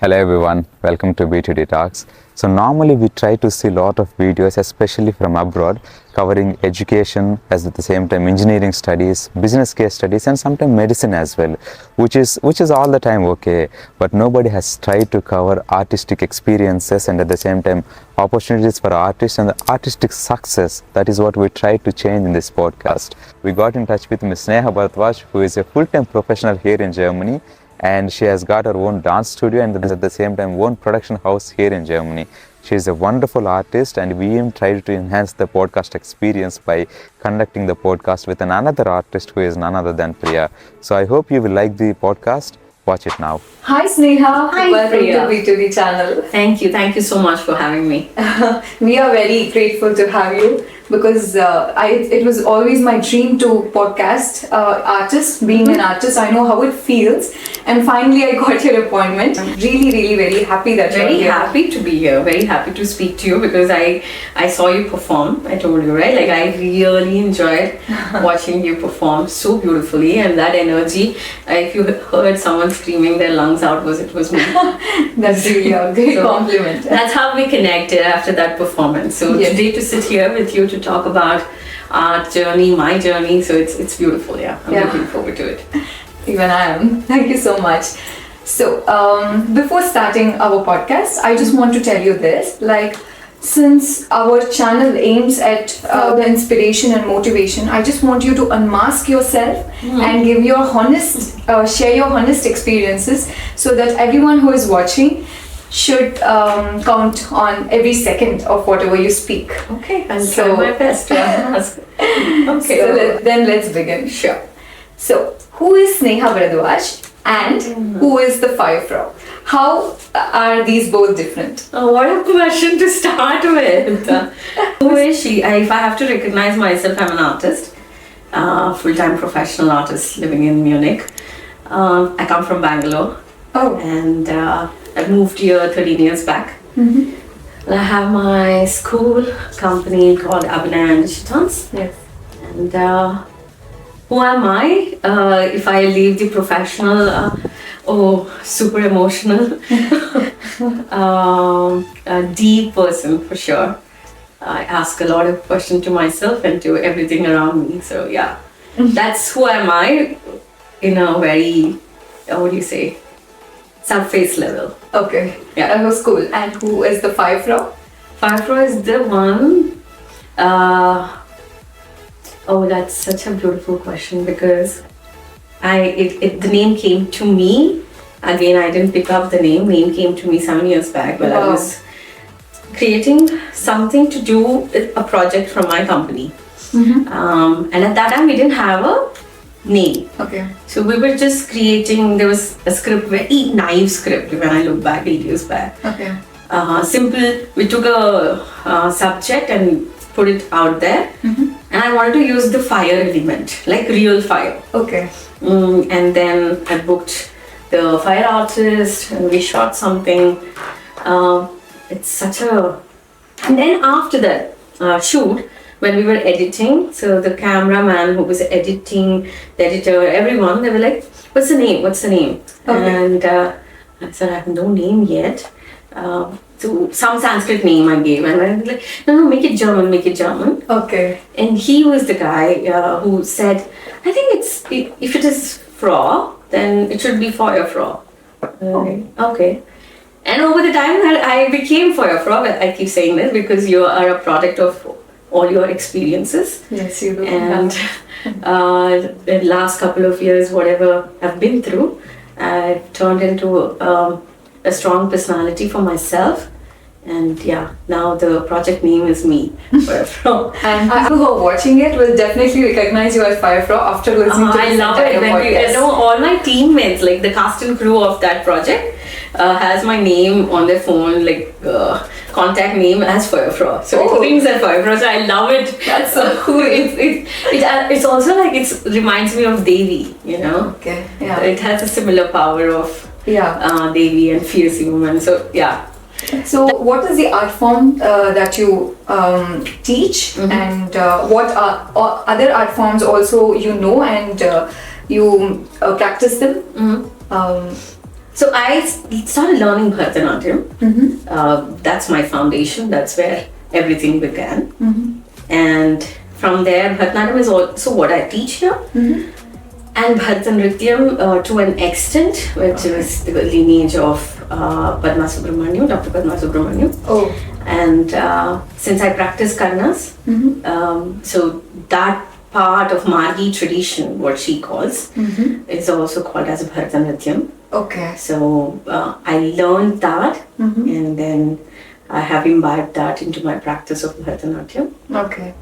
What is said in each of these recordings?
Hello everyone, welcome to B2D Talks. So normally we try to see a lot of videos, especially from abroad, covering education, as at the same time engineering studies, business case studies, and sometimes medicine as well, which is all the time okay. But nobody has tried to cover artistic experiences and at the same time opportunities for artists and the artistic success. That is what we try to change in this podcast. We got in touch with Ms. Sneha Bhardwaj, who is a full-time professional here in Germany. And she has got her own dance studio and at the same time own production house here in Germany. She is a wonderful artist and we even tried to enhance the podcast experience by conducting the podcast with another artist who is none other than Priya. So I hope you will like the podcast. Watch it now. Hi Sneha, Hi, welcome Priya. to B2B channel. Thank you so much for having me. We are very grateful to have you because it was always my dream to podcast artists. Being an artist, I know how it feels, and finally I got your appointment. I'm really very happy that you're Very here. happy to be here. Very happy to speak to you because I saw you perform. I told you, right? Like I really enjoyed watching you perform so beautifully, and that energy. If you heard someone screaming their lungs out, it was me. That's really a great So, compliment. That's how we connected after that performance. So Yes. today to sit here with you to talk about our journey, my journey. So it's beautiful. Yeah, I'm Yeah. looking forward to it. Even I am. Thank you so much. So, before starting our podcast, I just want to tell you this. Since our channel aims at the inspiration and motivation, I just want you to unmask yourself and give your share your honest experiences so that everyone who is watching should count on every second of whatever you speak. Okay, I'll So- try my best to ask. Okay. So then let's begin. Sure. So, who is Sneha Bhardwaj and who is the Fire Frog? How are these both different? Oh, what a question to start with. Who is she? If I have to recognize myself, I'm an artist, full-time professional artist living in Munich. I come from Bangalore Oh, and I moved here 13 years back. I have my school company called Abhinay and Dance. yes. And who am I? If I leave the professional, super emotional, a deep person for sure. I ask a lot of questions to myself and to everything around me. So yeah, that's who am I in a very, what do you say, surface level. Okay. Yeah. That was cool. And who is the Fire Frog? Firefly is the one. That's such a beautiful question because the name came to me. Again, I didn't pick up the name. Name came to me 7 years back when I Wow. was creating something to do with a project from my company. And at that time, we didn't have a name. Okay. So we were just creating. There was a script, very naive script when I look back 8 years back. Okay. Simple. We took a subject and put it out there, and I wanted to use the fire element, like real fire. Okay. And then I booked the fire artist, and we shot something. It's such a. And then after that shoot, when we were editing, so the cameraman who was editing, the editor, everyone, they were like, "What's the name? What's the name?" Okay. And I said, "I have no name yet." So some Sanskrit name I gave, and I was like, no, make it German, make it German. Okay. And he was the guy who said, I think if it is Frau, then it should be Feuerfrau. Okay. And over the time, I became Feuerfrau. I keep saying this because you are a product of all your experiences. Yes, you do. And the last couple of years, whatever I've been through, I've turned into a strong personality for myself. And yeah, now the project name is me, Feuerfrau. And people who are watching it will definitely recognize you as Fire Frog after listening to I this love entire it. podcast. All my teammates, like the cast and crew of that project, has my name on their phone, contact name as Feuerfrau. So Oh. it rings as Feuerfrau. So I love it. That's so cool. It's also like it reminds me of Devi. Okay. Yeah. It has a similar power of Yeah. Devi and fierce woman. So yeah. So, what is the art form that you teach, and what are other art forms also and you practice them? So I started learning Bharatanatyam. That's my foundation. That's where everything began. And from there, Bharatanatyam is also what I teach here. And Bharatanatyam to an extent, which is the lineage of Padma Subramaniam, Dr. Padma Subramaniam. Oh. And since I practice Karnas, so that part of Margi tradition, what she calls, is also called as Bharatanatyam. Okay. So I learned that, and then I have imbibed that into my practice of Bharatanatyam. Okay.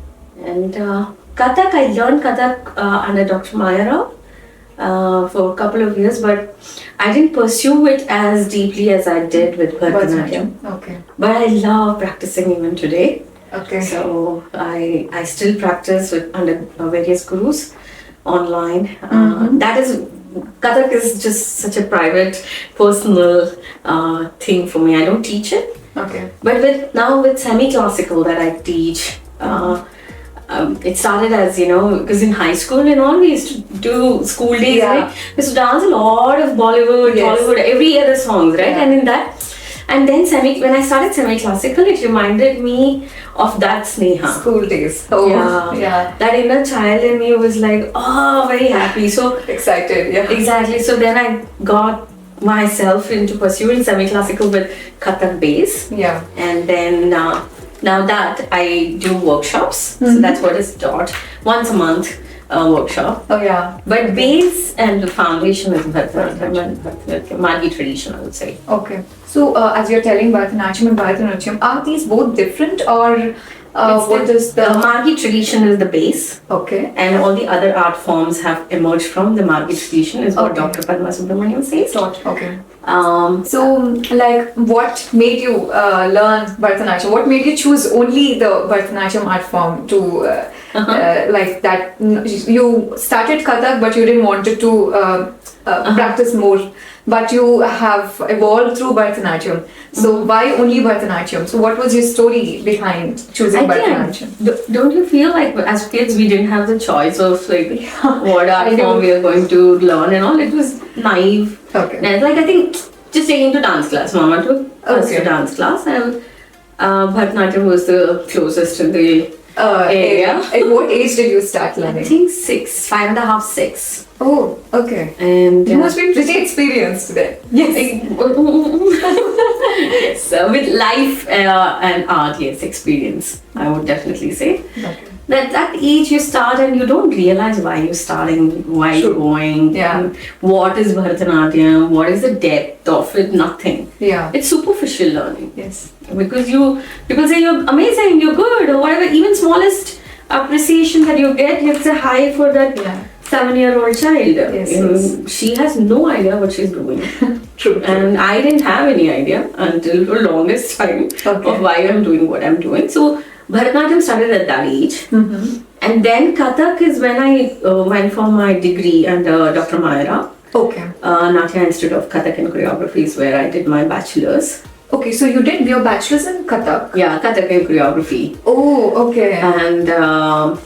And Kathak, I learned Kathak under Dr. Maya Rao for a couple of years, but I didn't pursue it as deeply as I did with Bharatanatyam. Okay. But I love practicing even today. Okay. So I still practice with under various gurus online. That is, Kathak is just such a private, personal thing for me. I don't teach it. Okay. But now with semi-classical that I teach, it started as, because in high school and all, we used to do school days, Yeah. right? We used to dance a lot of Bollywood, Yes. Tollywood, every other songs, right? Yeah. And in that, and then when I started semi-classical, it reminded me of that Sneha. School days. Oh. Yeah. Yeah. That inner child in me was like, oh, very happy. So Excited. Yeah. exactly. So then I got myself into pursuing semi-classical with Kathak bass. Yeah. And then now that I do workshops, so that's what is taught once a month, workshop. Oh yeah. But base and the foundation is Bharatanatyam, Margi tradition, I would say. Okay. So as you're telling Bharatanatyam and Bharatanatyam, are these both different or what is the Margi tradition is the base, Okay. and all the other art forms have emerged from the Margi tradition, is what Okay. Dr. Padma Subramaniam says. Okay. Um, So, like, what made you learn Bharatanatyam? What made you choose only the Bharatanatyam art form to, like that? You started Kathak, but you didn't want to practice more. But you have evolved through Bharatanatyam. So, why only Bharatanatyam? So, what was your story behind choosing Bharatanatyam? Don't you feel like as kids we didn't have the choice of like what I art do. form we are going to learn and all? It was naive. Okay. And I think just taking to dance class. Mama took us Okay. to dance class, and Bharatanatyam was the closest in the area. At what age did you start I learning? think 5.5, 6. Oh, okay. And You must be pretty experienced then. Yes. yes, with life and art, yes, experience, I would definitely say. Okay. That age you start and you don't realize why you're starting, why you're going, Yeah. what is Bharatanatyam, what is the depth of it, nothing. Yeah. It's superficial learning. Yes. Because people say you're amazing, you're good, or whatever, even smallest appreciation that you get, it's a high for that Yeah. 7-year-old child. Yes. She has no idea what she's doing. True. And I didn't have any idea until the longest time Okay. of why I'm doing what I'm doing. So Bharatanatyam started at that age. And then Kathak is when I went for my degree under Dr. Maya Rao. Okay. Natya Institute of Kathak and Choreography is where I did my bachelor's. Okay, so you did your bachelor's in Kathak. Yeah, Kathak and Choreography. Oh, okay. And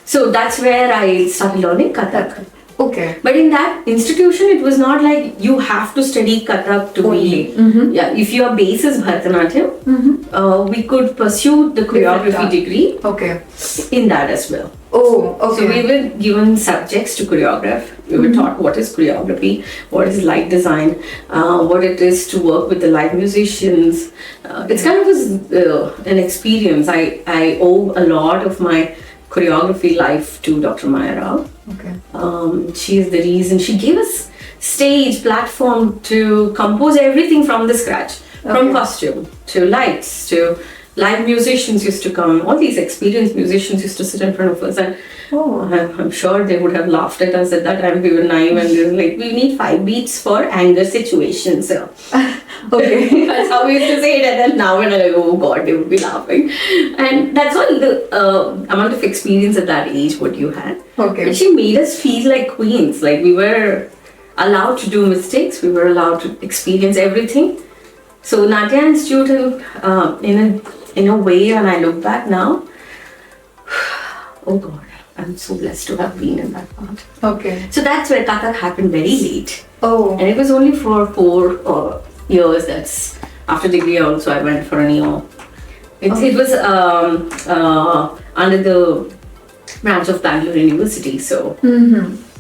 so that's where I started learning Kathak. Okay. But in that institution, it was not like you have to study Kathak to be. Yeah, if your base is Bharatanatyam, we could pursue the choreography art. degree Okay. in that as well. Oh, okay. So we were given subjects to choreograph. We were taught what is choreography, what is light design, what it is to work with the live musicians. It's kind of an experience. I owe a lot of my choreography life to Dr. Maya Rao. Okay. She is the reason. She gave us stage, platform to compose everything from the scratch. From Okay. costume to lights to live musicians used to come. All these experienced musicians used to sit in front of us, and I'm sure they would have laughed at us at that time. We were naive and they were like, we need 5 beats for anger situations. So. Okay. That's how we used to say it, and then now when I go, oh God, they would be laughing. And that's all the amount of experience at that age what you had. Okay. And she made us feel like queens, like we were allowed to do mistakes, we were allowed to experience everything. So Natya Institute, in a way, when I look back now, oh God, I'm so blessed to have been in that part. Okay. So that's where Kathak happened very late. Oh. And it was only for 4 years. That's after degree also I went for a year. It was under the branch of Bangalore University. So.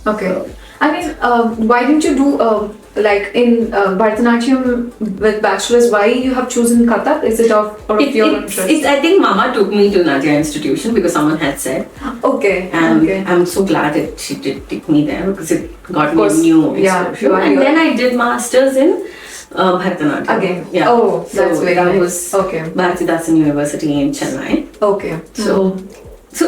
Okay. I mean, why didn't you do like in Bharatanatyam with bachelor's? Why you have chosen Kathak? Is it of your interest? I think Mama took me to Nadia Institution because someone had said. Okay. And okay. I'm so glad that she did take me there because it got me course, new yeah, exposure. And then I did masters in Bharatanatyam. Again. Yeah. Oh, that's very that nice. was Okay. Bharatanatyam University in Chennai. Okay. So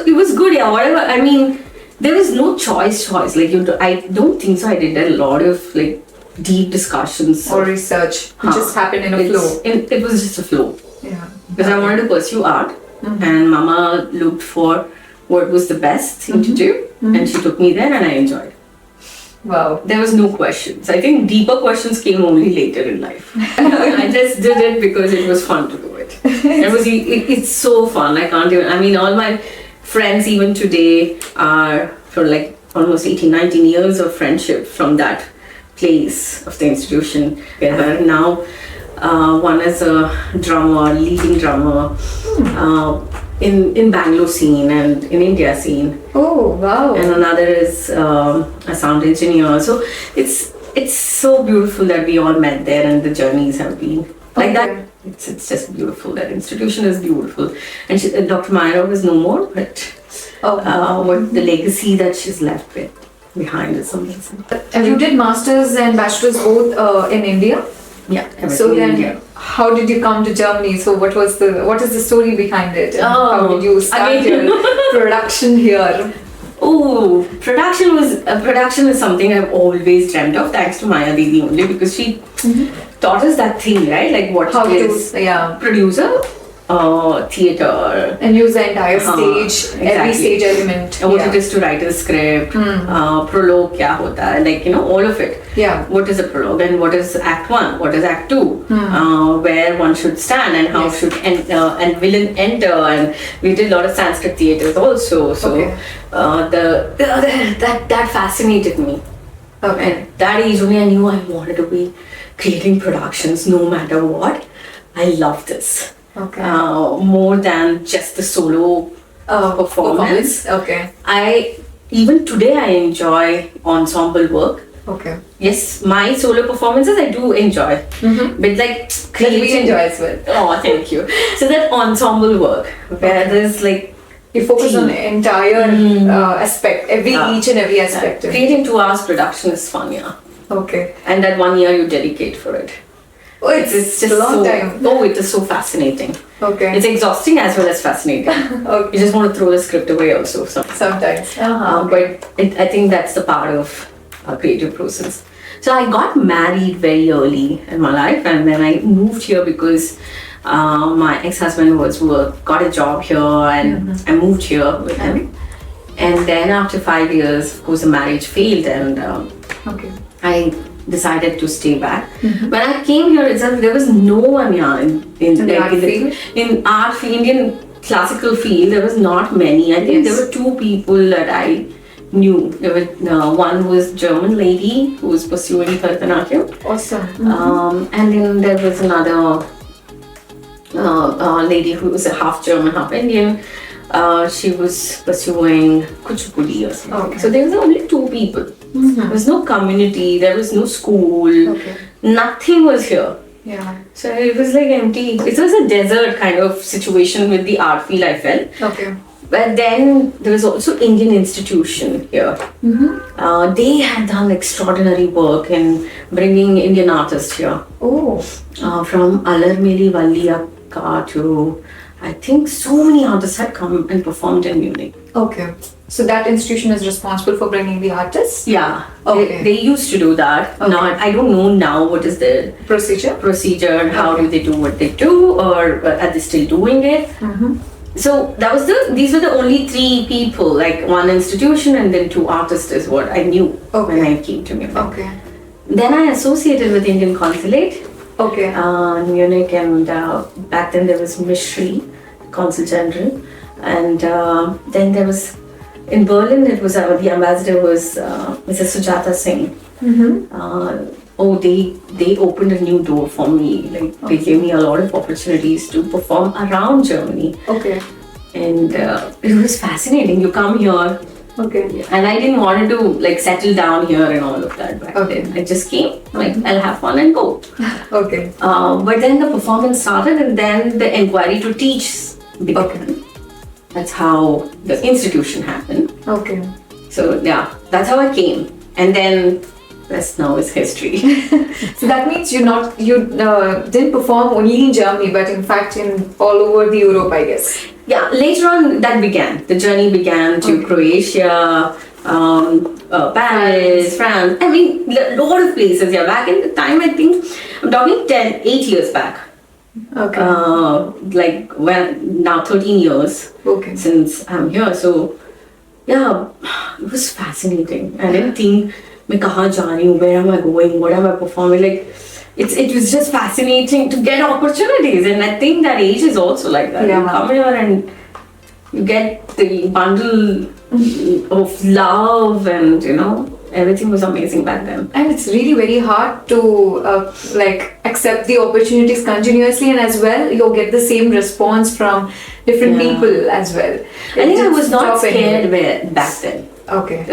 it was good. Yeah. Whatever. I mean, there was no choice. Like I don't think so. I did a lot of like deep discussions Or research. It just happened in a flow. It was just a flow. Yeah. Because I wanted to pursue art, and Mama looked for what was the best thing to do, and she took me there, and I enjoyed. Wow. There was no questions. I think deeper questions came only later in life. I just did it because it was fun to do it. It's so fun. I can't even. I mean, all my friends even today are for like almost 18, 19 years of friendship from that place of the institution. Where now one is a drummer, leading drummer in Bangalore scene and in India scene. Oh wow. And another is a sound engineer. So it's so beautiful that we all met there and the journeys have been like that. It's just beautiful. That institution is beautiful. And Dr. Mayarov is no more, but what the legacy that she's left with behind is amazing. You did masters and bachelors both in India. Yeah. So then, India. how did you come to Germany? So what is the story behind it? And how did you start your production here? Oh, production is something I've always dreamt of. Thanks to Maya Didi only because she taught us that thing, right? Like what How is to producer, theatre. And use the entire stage, every exactly. stage element. What it is to write a script, prologue kya hota hai, like all of it. Yeah. What is a prologue and what is act 1, what is act 2, where one should stand and how should and villain enter, and we did a lot of Sanskrit theatres also. So that fascinated me. Okay. At that age only I knew I wanted to be creating productions no matter what. I love this. Okay. More than just the solo performance. Okay. Even today I enjoy ensemble work. Okay. Yes, my solo performances I do enjoy, but like That we enjoy as well. Oh, thank you. So that ensemble work where there's like You focus on the entire aspect, each and every aspect. creating 2 hours production is fun, yeah. Okay. And that 1 year you dedicate for it. Oh, it's just a long time. Oh, it is so fascinating. Okay. It's exhausting as well as fascinating. Okay. You just want to throw the script away also. Sometimes. But I think that's the part of a creative process. So I got married very early in my life, and then I moved here because my ex-husband got a job here, and I moved here with him. And then after 5 years, of course, the marriage failed, and I decided to stay back. When I came here itself, there was no one here in art field, Indian classical field. There was not many. I think there were 2 people that I knew. There were one was German lady who was pursuing Bharatanatyam. Awesome. And then there was another lady who was a half German, half Indian. She was pursuing Kuchipudi or something. Okay. So there was only 2 people. There was no community, there was no school, nothing was here. Yeah. So it was like empty. It was a desert kind of situation with the art field, I felt. Okay. But then there was also Indian institution here. They had done extraordinary work in bringing Indian artists here. Oh. From Alarmeli Valliyakka to, I think so many artists had come and performed in Munich. Okay. So that institution is responsible for bringing the artists? Yeah. Okay. They used to do that. Okay. Now I don't know now what is the procedure and how do they do what they do, or are they still doing it? So these were the only 3 people, like one institution and then 2 artists is what I knew when I came to Munich. Okay. Then I associated with Indian Consulate. Okay. Munich, and back then there was Mishri, Consul General, and then there was in Berlin, it was the ambassador was Mrs. Sujata Singh. They opened a new door for me. Like they gave me a lot of opportunities to perform around Germany. Okay. And it was fascinating. You come here. Okay. And I didn't want to like settle down here and all of that back then. I just came, like I'll have fun and go. Okay. But then the performance started, and then the inquiry to teach began. Okay. That's how the institution happened. Okay. So yeah, that's how I came, and then rest now is history. So that means you didn't perform only in Germany, but in fact in all over the Europe, I guess. Yeah, later on that began. The journey began to Croatia, Paris, France. I mean, a lot of places. Yeah, back in the time, I think I'm talking 8 years back. Okay. Like when now 13 years since I'm here. So yeah, it was fascinating. I didn't think, मैं कहाँ जा रही हूँ, where am I going, what am I performing? Like it was just fascinating to get opportunities, and I think that age is also like that. Yeah. You come here and you get the bundle of love, and everything was amazing back then. And it's really very hard to accept the opportunities continuously, and as well you'll get the same response from different people as well. I think I was not scared back then. Okay.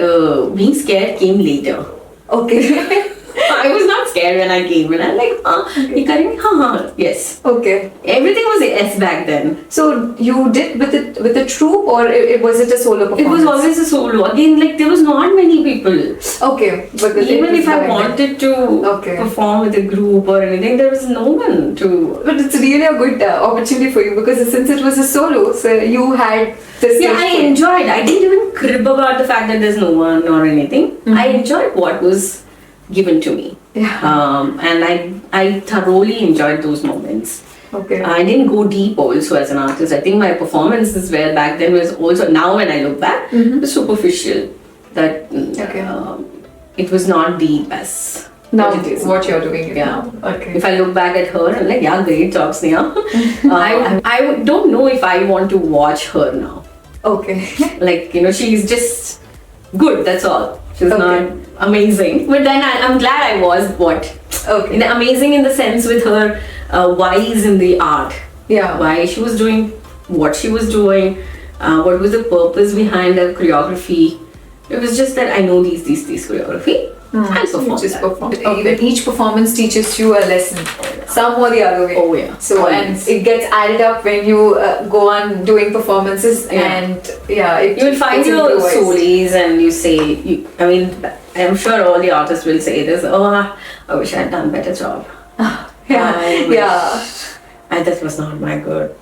Being scared came later. Okay. I was not scared when I came, and I'm like, yes. Okay. Everything was a yes back then. So you did with a troupe, or was it a solo performance? It was always a solo. Again, like there was not many people. Okay. Because even if I wanted to perform with a group or anything, there was no one to. But it's really a good opportunity for you, because since it was a solo, so you had this. Yeah, I enjoyed. I didn't even crib about the fact that there's no one or anything. I enjoyed what was given to me. Yeah. And I thoroughly enjoyed those moments. Okay. I didn't go deep also as an artist. I think my performances were back then was also, now when I look back, was superficial. That it was not deep as now what it is. What you're doing now. Okay. If I look back at her, I'm like, yeah, great job, Sneha. I don't know if I want to watch her now. Okay. Like, she's just good, that's all. She's not amazing. But then I'm glad I was amazing in the sense with her wise in the art. Yeah. Why she was doing what she was doing, what was the purpose behind the choreography. It was just that I know these choreography. I perform. Even each performance teaches you a lesson, some or the other way. Oh yeah. So and it gets added up when you go on doing performances, and you will find your solis, and you say, I'm sure all the artists will say this. Oh, I wish I had done a better job. That was not my good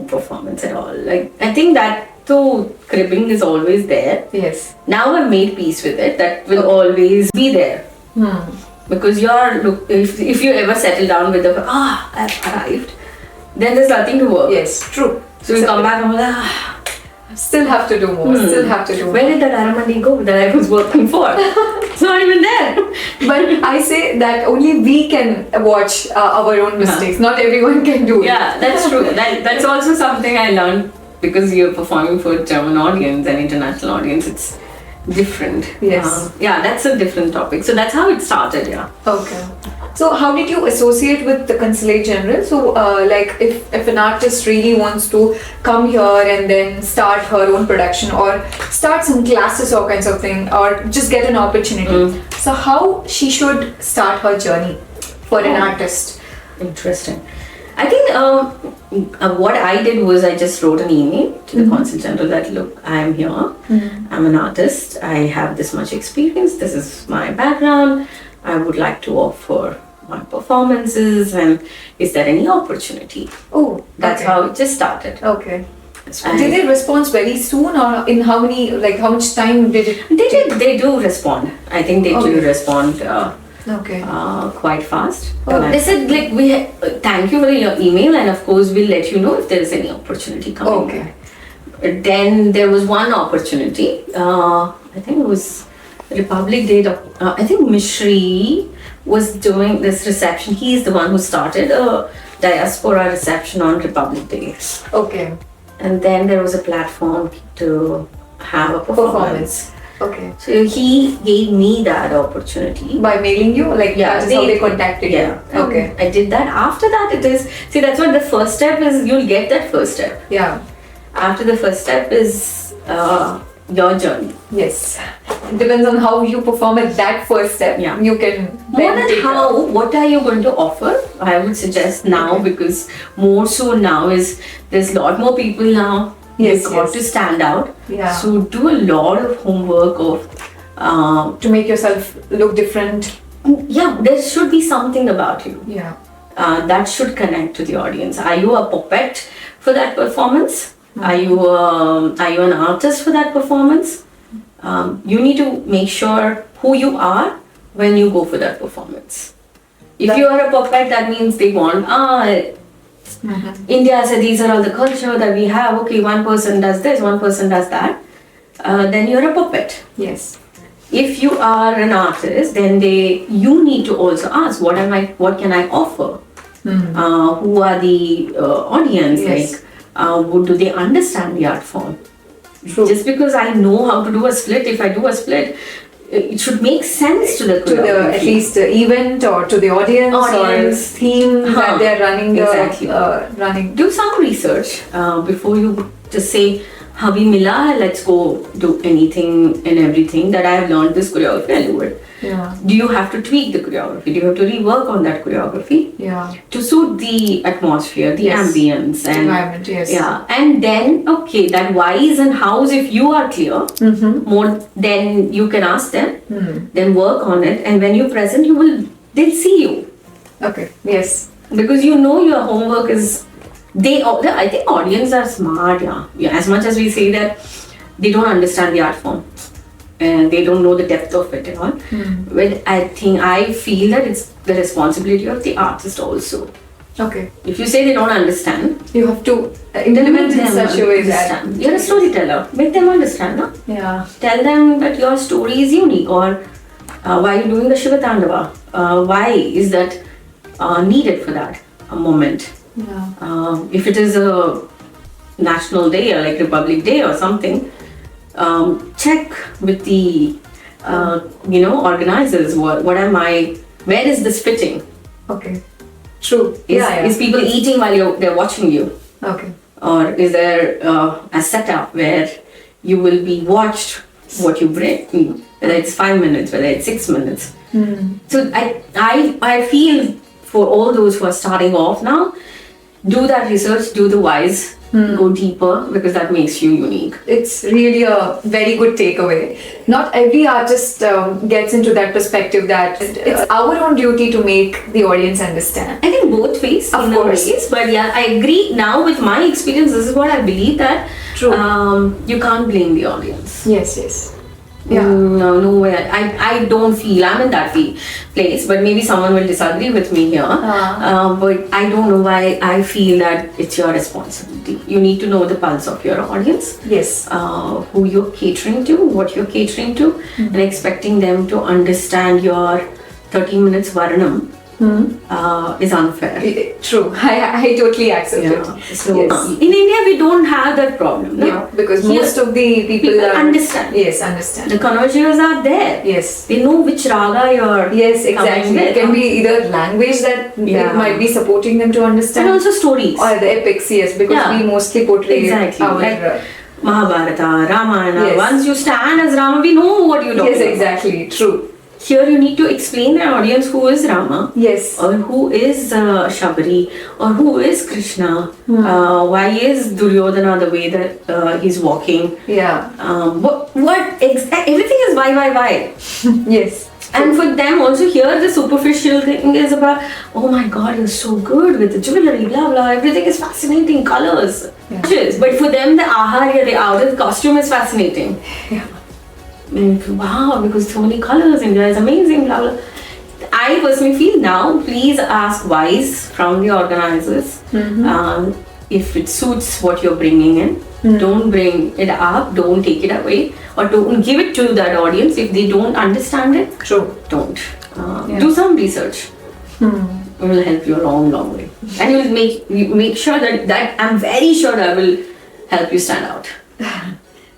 performance at all. Like I think that. So cribbing is always there. Yes. Now I've made peace with it. That will always be there. Because if you ever settle down with I've arrived, then there's nothing to work. Yes, true. So you come back and like, still have to do more. Still have to do more. Where did that Aramandi go that I was working for? It's not even there. But I say that only we can watch our own mistakes. Not everyone can do it. Yeah, that's true. That's also something I learned. Because you're performing for a German audience and international audience, it's different. Yes. That's a different topic. So that's how it started, Okay. So how did you associate with the Consulate General? So if an artist really wants to come here and then start her own production or start some classes or kinds of thing, or just get an opportunity. So how she should start her journey for an artist? Interesting. I think what I did was I just wrote an email to the Consul General that, look, I am here, I'm an artist, I have this much experience, this is my background, I would like to offer my performances, and is there any opportunity? Oh, that's how it just started. Okay. Did they respond very soon, or in how much time did it? They do respond. I think they do respond. Quite fast. They said thank you for your email, and of course we'll let you know if there is any opportunity coming. Okay. Then there was one opportunity. I think it was Republic Day. I think Mishri was doing this reception. He's the one who started a diaspora reception on Republic Day. Okay. And then there was a platform to have a performance. Okay. So he gave me that opportunity. By mailing you, like that's how they contacted you. Okay. I did that. After that, it is, see, that's what the first step is. You'll get that first step. Yeah. After the first step is your journey. Yes. It depends on how you perform at that first step. Yeah. You can More then than take how, what are you going to offer? I would suggest now, because more so now is there's a lot more people now. Yes, You've got yes. to stand out. Yeah. So do a lot of homework of to make yourself look different. yeah, there should be something about you. Yeah. That should connect to the audience. Are you a puppet for that performance? Are you an artist for that performance? You need to make sure who you are when you go for that performance. If you are a puppet, that means they want India said these are all the culture that we have. Okay, one person does this, one person does that. Then you're a puppet. Yes. If you are an artist, then you need to also ask what can I offer? Who are the audience? Yes. Like, do they understand the art form? True. Just because I know how to do a split, if I do a split, it should make sense to the at least the event or to the audience or theme that they're running. Exactly. Running. Do some research before you just say, Habi Mila, let's go do anything and everything that I have learned this choreography, I'll do it. Yeah. Do you have to tweak the choreography? Do you have to rework on that choreography? Yeah. To suit the atmosphere, the Yes. ambience and environment, yes. yeah. And then okay, that whys and hows, if you are clear, more then you can ask them, then work on it, and when you present they'll see you. Okay. Yes. Because you know your homework is I think audience are smart, yeah. As much as we say that they don't understand the art form and they don't know the depth of it and all. But I feel that it's the responsibility of the artist also. Okay. If you say they don't understand, You have to implement in such a way that you're a storyteller. Make them understand, no? yeah. Tell them that your story is unique, or why are you doing the Shiva Tandava? Why is that needed for that moment? Yeah. If it is a national day or like Republic Day or something, check with the organizers. Where is this fitting? Okay. True. Is people eating while they're watching you? Okay. Or is there a setup where you will be watched what you bring, whether it's 5 minutes, whether it's 6 minutes. So I feel for all those who are starting off now, do that research, do the whys, go deeper, because that makes you unique. It's really a very good takeaway. Not every artist gets into that perspective that it's our own duty to make the audience understand. I think both ways, Of in a course. ways, but yeah, I agree now with my experience. This is what I believe, that True. You can't blame the audience. Yes. Yeah. No way. I don't feel I'm in that place, but maybe someone will disagree with me here. But I don't know why I feel that it's your responsibility. You need to know the pulse of your audience. Yes. Who you're catering to, what you're catering to, and expecting them to understand your 30 minutes Varanam is unfair. True. I totally accept it. So Yes. in India we don't have that problem. No? Yeah, because Here, most of the people understand. Yes, understand. The connoisseurs are there. Yes. They know which raga you're Yes, exactly. coming with. It can be either language that Yeah. it might be supporting them to understand, And also stories. or the epics. Yes, because Yeah. we mostly portray Exactly. our. Like Mahabharata, Ramayana. Yes. Once you stand as Rama, we know what you're talking Yes, about. exactly. True. Here you need to explain the audience who is Rama, Yes. or who is Shabari, or who is Krishna. Why is Duryodhana the way that he's walking? Yeah. Everything is why. Yes. And for them also here the superficial thing is about, oh my god, you're so good with the jewelry, blah blah, everything is fascinating, colors. Yeah. But for them the aharya, the outer costume is fascinating. Yeah. Wow, because so many colors, India is amazing, blah blah. I personally feel now, please ask whys from the organizers. If it suits what you're bringing in, don't bring it up, don't take it away, or don't give it to that audience if they don't understand it. True. Don't. Do some research. It will help you a long way, and you will make sure that I'm very sure that will help you stand out.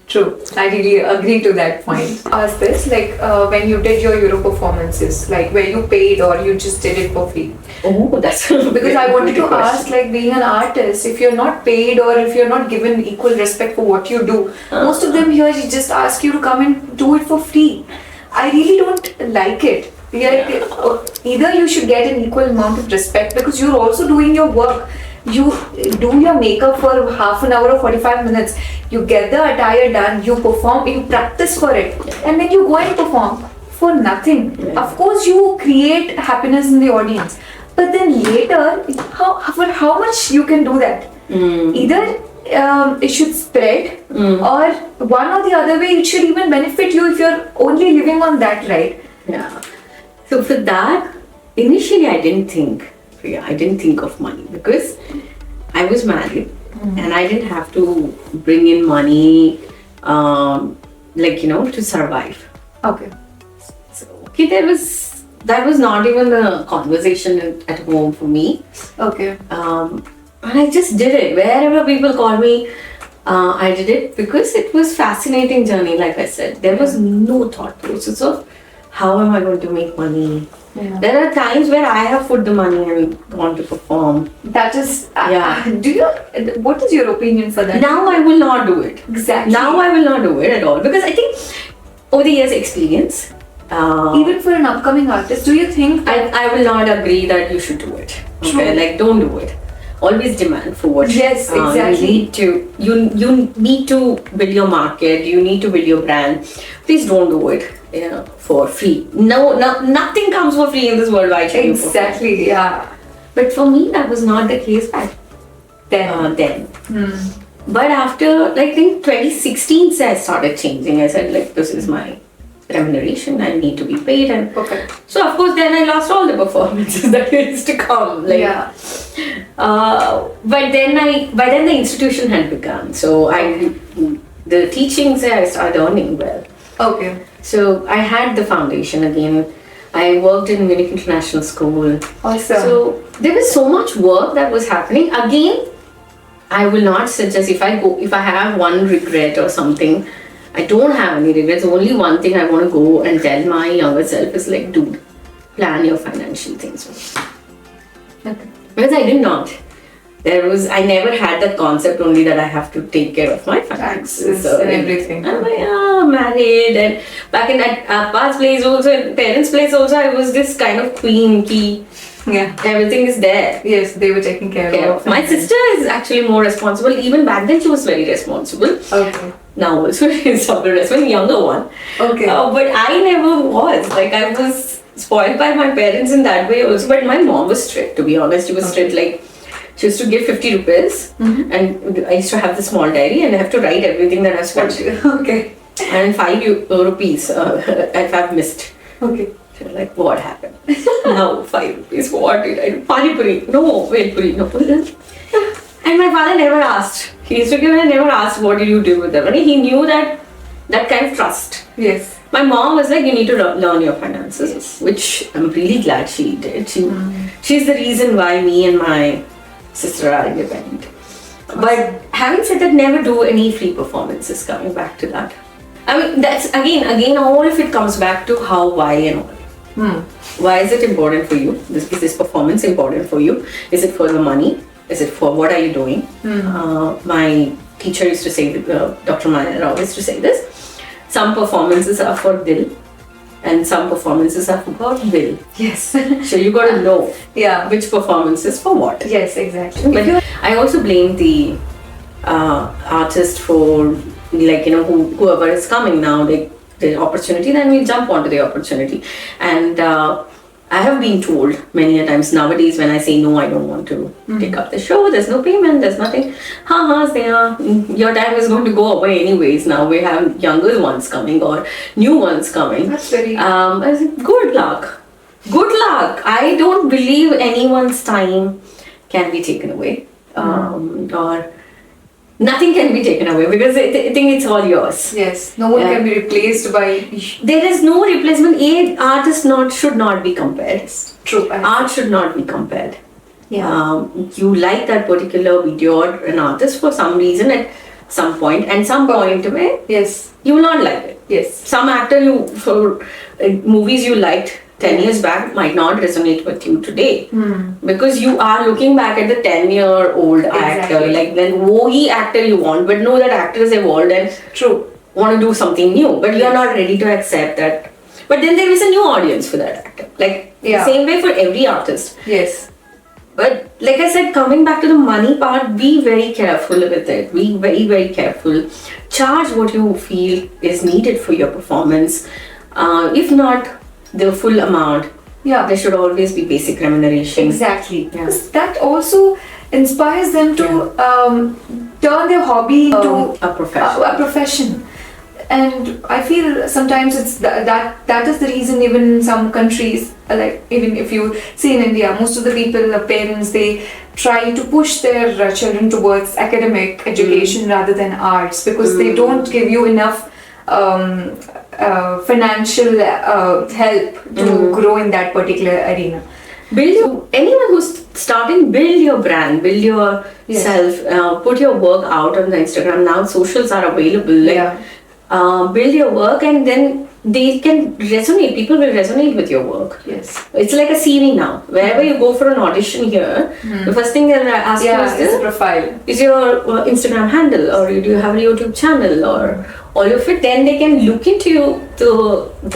True. I really agree to that point. Ask this, like when you did your Euro performances, like were you paid or you just did it for free? Oh, that's Because I wanted to ask, like being an artist, if you're not paid or if you're not given equal respect for what you do, most of them here just ask you to come and do it for free. I really don't like it. Either you should get an equal amount of respect because you're also doing your work. You do your makeup for half an hour or 45 minutes. You get the attire done, you perform, you practice for it, and then you go and perform for nothing. Of course, you create happiness in the audience, but then later, for how much you can do that? Either it should spread, or one or the other way, it should even benefit you if you're only living on that, right? Yeah. So for that, initially I didn't think of money because I was married and I didn't have to bring in money, to survive. Okay. So that was not even a conversation at home for me. Okay. And I just did it. Wherever people call me, I did it because it was fascinating journey. Like I said, there was no thought process of how am I going to make money. Yeah. There are times where I have put the money and gone to perform. That is. Yeah. What is your opinion for that? Now I will not do it. Exactly. Now I will not do it at all because I think over the years experience. Even for an upcoming artist, do you think I will not agree that you should do it. Okay, True. like don't do it. Always demand for what. Yes, exactly. You need to build your market. You need to build your brand. Please don't do it. For free. No, nothing comes for free in this world. I tell you. Exactly. Yeah. But for me, that was not the case back then. But after, like, in 2016, I started changing. I said, like, this is my remuneration. I need to be paid. And so, of course, then I lost all the performances that used to come. Like, Yeah. But then by then the institution had begun. So the teachings I started earning well. Okay. So I had the foundation again. I worked in Munich International School. Awesome. So there was so much work that was happening. Again, I will not suggest if I have one regret or something, I don't have any regrets. Only one thing I want to go and tell my younger self is like, dude, plan your financial things. Okay. Because I did not. I never had that concept only that I have to take care of my finances and everything. I'm like, married, and back in that Appa's place also, and parents' place also, I was this kind of queen key. Yeah. Everything is there. Yes, they were taking care of. My sister is actually more responsible. Even back then, she was very responsible. Okay. Now also, she's super responsible, younger one. Okay. But I never was. Like, I was spoiled by my parents in that way also. But my mom was strict, to be honest. She was strict, like, she used to give 50 rupees and I used to have the small diary and I have to write everything that I've spent. Okay. And 5 rupees if I've missed. Okay. So like, what happened? Now 5 rupees, what did I do? Pani puri, no, vel puri, no. And my father never asked. He used to give and never asked what did you do with the money. He knew that kind of trust. Yes. My mom was like, you need to learn your finances, which I'm really glad she did. She's the reason why me and my sister are independent. But having said that, never do any free performances. Coming back to that, I mean, that's again all of it comes back to how, why, and all. Why is it important for you? Is this performance important for you? Is it for the money? Is it for what are you doing? My teacher used to say, Dr. Maya Rao used to say this: some performances are for dil, and some performances are for will. Yes. So you got to know which performance is for what. Yes, exactly. But I also blame the artist for, like, whoever is coming now, like, the opportunity, then we jump onto the opportunity. And I have been told many a times nowadays when I say no, I don't want to take up the show, there's no payment, there's nothing. Sneha, your time is going to go away anyways. Now we have younger ones coming or new ones coming. That's very... I said, good luck. Good luck. I don't believe anyone's time can be taken away. Or nothing can be taken away because I think it's all yours. Yes, no one can be replaced by... There is no replacement. Artist should not be compared. True. Art should not be compared. Yeah. You like that particular video or an artist for some reason. some point, and some point where Yes. you will not like it. Yes. Some actor for movies you liked 10 years back might not resonate with you today, because you are looking back at the 10-year-old actor, Exactly. like then wohi actor you want, but know that actor has evolved and True. want to do something new, but you are not ready to accept that. But then there is a new audience for that actor, like Yeah. same way for every artist. Yes. But like I said, coming back to the money part, be very careful with it. Be very, very careful. Charge what you feel is needed for your performance. If not the full amount, Yeah. there should always be basic remuneration. Exactly. Yeah. Because that also inspires them to turn their hobby into A profession. a profession. And I feel sometimes it's that is the reason even in some countries, like even if you see in India, most of the people, the parents, they try to push their children towards academic education rather than arts, because they don't give you enough financial help to grow in that particular arena. Anyone who's starting, build your brand, build yourself, put your work out on the Instagram. Now socials are available. Like, build your work, and then they can resonate. People will resonate with your work. Yes. It's like a CV now. Wherever you go for an audition here, the first thing they'll ask you Yeah, is it's a this: profile. is your Instagram handle, or do you have a YouTube channel, or all of it? Then they can look into the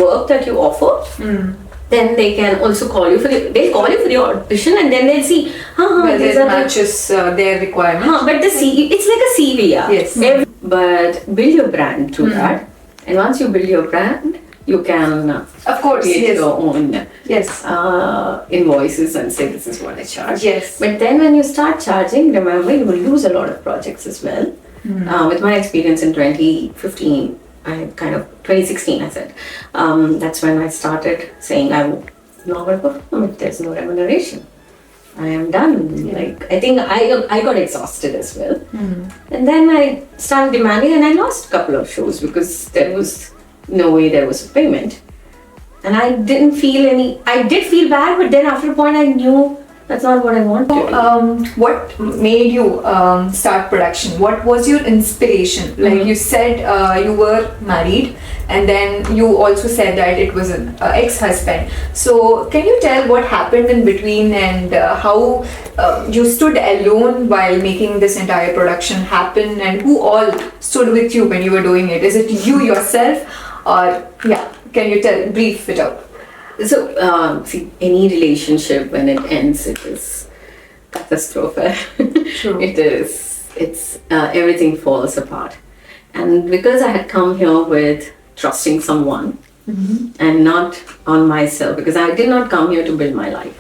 work that you offer. Then they can also call you they'll call you for the audition, and then they'll see, Whether these it are the matches their requirement. but the CV, it's like a CV, yeah. Yes. But build your brand through that. And once you build your brand, you can Of course, create yes. your own Yes. invoices and say this is what I charge. Yes. But then when you start charging, remember you will lose a lot of projects as well. With my experience in 2015, 2016 I said, that's when I started saying I will not going to perform if there's no remuneration. I am done. Like, I think I got exhausted as well. And then I started demanding, and I lost a couple of shows because there was no way there was a payment. And I didn't feel I did feel bad, but then after a point I knew that's not what I wanted. What made you start production? What was your inspiration? Like you said, you were married, and then you also said that it was an ex-husband. So can you tell what happened in between, and how you stood alone while making this entire production happen, and who all stood with you when you were doing it? Is it you yourself, or can you brief it out? So, see, any relationship when it ends, it is catastrophic. True. It is. It's everything falls apart. And because I had come here with trusting someone and not on myself, because I did not come here to build my life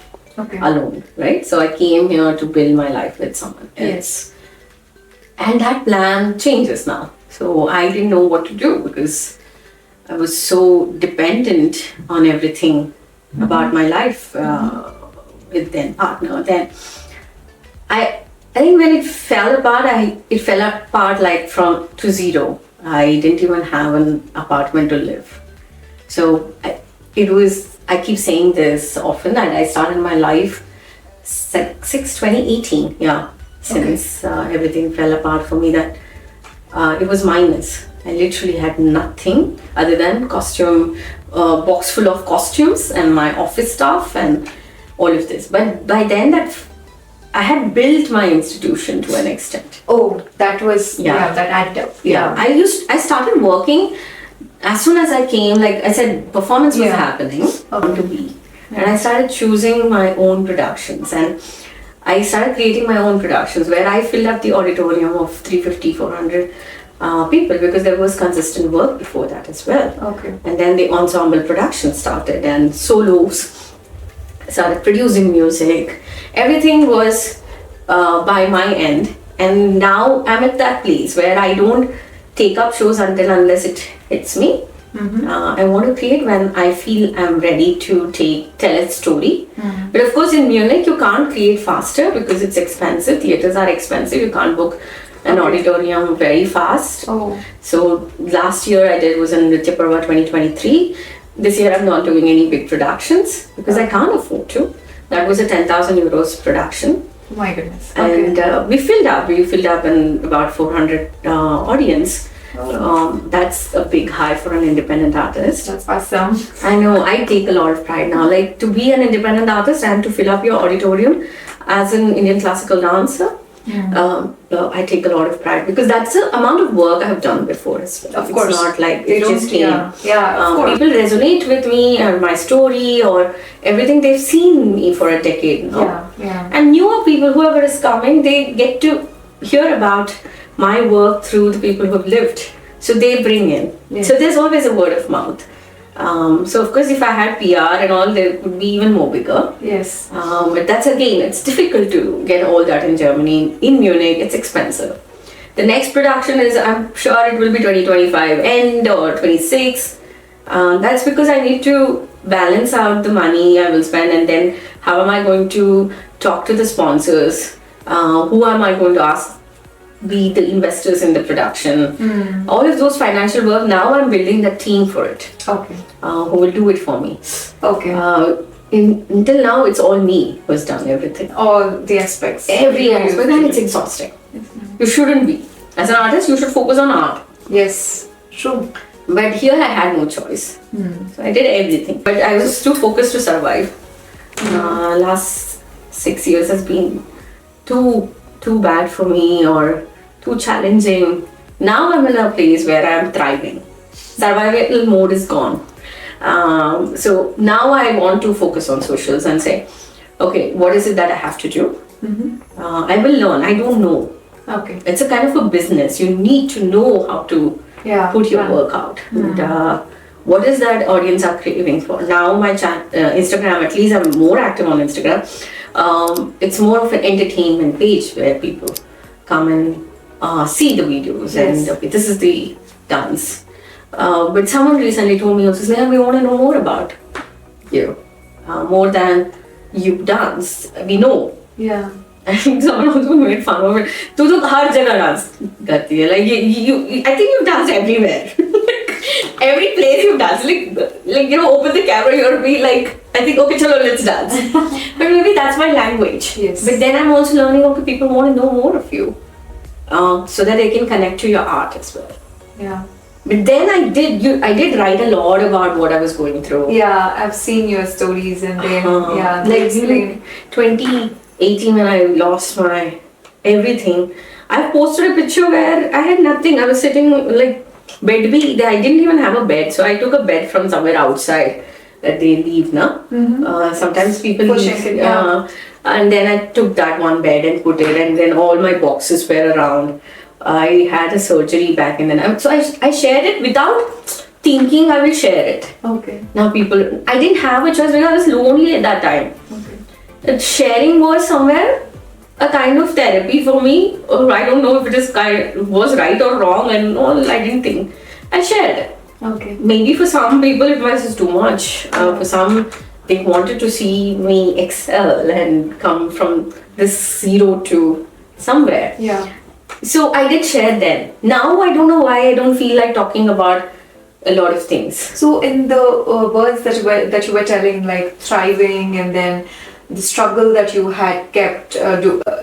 alone, right? So I came here to build my life with someone else. Yes. And that plan changes now. So I didn't know what to do because I was so dependent on everything about my life with then partner. Then I think when it fell apart, it fell apart like to zero. I didn't even have an apartment to live. So I keep saying this often, that I started my life 2018, since everything fell apart for me, that it was minus. I literally had nothing other than box full of costumes and my office stuff and all of this. But by then I had built my institution to an extent. Oh, that was that added up. I started working as soon as I came. Like I said, performance was happening to be, and I started choosing my own productions, and I started creating my own productions where I filled up the auditorium of 350, 400 people, because there was consistent work before that as well. Okay. And then the ensemble production started, and solos started producing music. Everything was by my end, and now I'm at that place where I don't take up shows unless it hits me. I want to create when I feel I'm ready to tell a story. But of course in Munich you can't create faster because it's expensive. Theatres are expensive. You can't book an auditorium very fast. So last year I did was in Nritya Parva 2023. This year I'm not doing any big productions because I can't afford to. That was a 10,000 euros production. My goodness. Okay. And we filled up in about 400 audience. That's a big high for an independent artist. That's awesome. I know, I take a lot of pride now. Like, to be an independent artist and to fill up your auditorium as an Indian classical dancer, I take a lot of pride because that's the amount of work I have done before as well. Of course. It's not like They it don't- just came. of course. People resonate with me and my story or everything. They've seen me for a decade now. Yeah. And newer people, whoever is coming, they get to hear about my work through the people who have lived. So they bring in. Yeah. So there's always a word of mouth. So of course, if I had PR and all, they would be even more bigger. Yes. But that's again, it's difficult to get all that in Germany. In Munich, it's expensive. The next production is, I'm sure it will be 2025 end or 26. That's because I need to balance out the money I will spend, and then how am I going to talk to the sponsors? Who am I going to ask be the investors in the production? All of those financial work, now I'm building the team for it. Okay. Who will do it for me. Okay. Until now, it's all me who's done everything. All the aspects. Every aspect, and it's exhausting. You shouldn't be. As an artist, you should focus on art. Yes. True. But here I had no choice. So I did everything. But I was too focused to survive. Last 6 years has been too bad for me or too challenging. Now I'm in a place where I'm thriving. Survival mode is gone. So now I want to focus on socials and say, okay, what is it that I have to do? I will learn. I don't know. Okay. It's a kind of a business. You need to know how to put your work out. And, what is that audience are craving for? Now my Instagram, at least I'm more active on Instagram. It's more of an entertainment page where people come and see the videos and okay, this is the dance. But someone recently told me also, Sneha, we want to know more about you. More than you dance. We know. Yeah. I think someone also made fun of it. तू तो हर जगह dance करती है. Like you, I think you've danced everywhere. Every place you've danced. Like you know, open the camera, you'll be like, I think okay, chalo, let's dance. But maybe that's my language. Yes. But then I'm also learning. Okay, people want to know more of you, so that they can connect to your art as well. Yeah. But then I did write a lot about what I was going through. Yeah, I've seen your stories and then like they explain. 2018 when I lost my everything, I posted a picture where I had nothing. I was sitting like bed bhi. I didn't even have a bed, so I took a bed from somewhere outside that they leave. Sometimes people Pushing leave, it, and then I took that one bed and put it, and then all my boxes were around. I had a surgery back in the night, so I shared it without thinking I will share it. Okay. Now I didn't have a choice because I was lonely at that time. Okay. Sharing was somewhere a kind of therapy for me, or I don't know if it was right or wrong, and all I didn't think. I shared it. Okay. Maybe for some people it was too much. For some, they wanted to see me excel and come from this zero to somewhere. Yeah. So I did share then. Now I don't know why I don't feel like talking about a lot of things. So in the words that you were telling, like thriving, and then the struggle that you had kept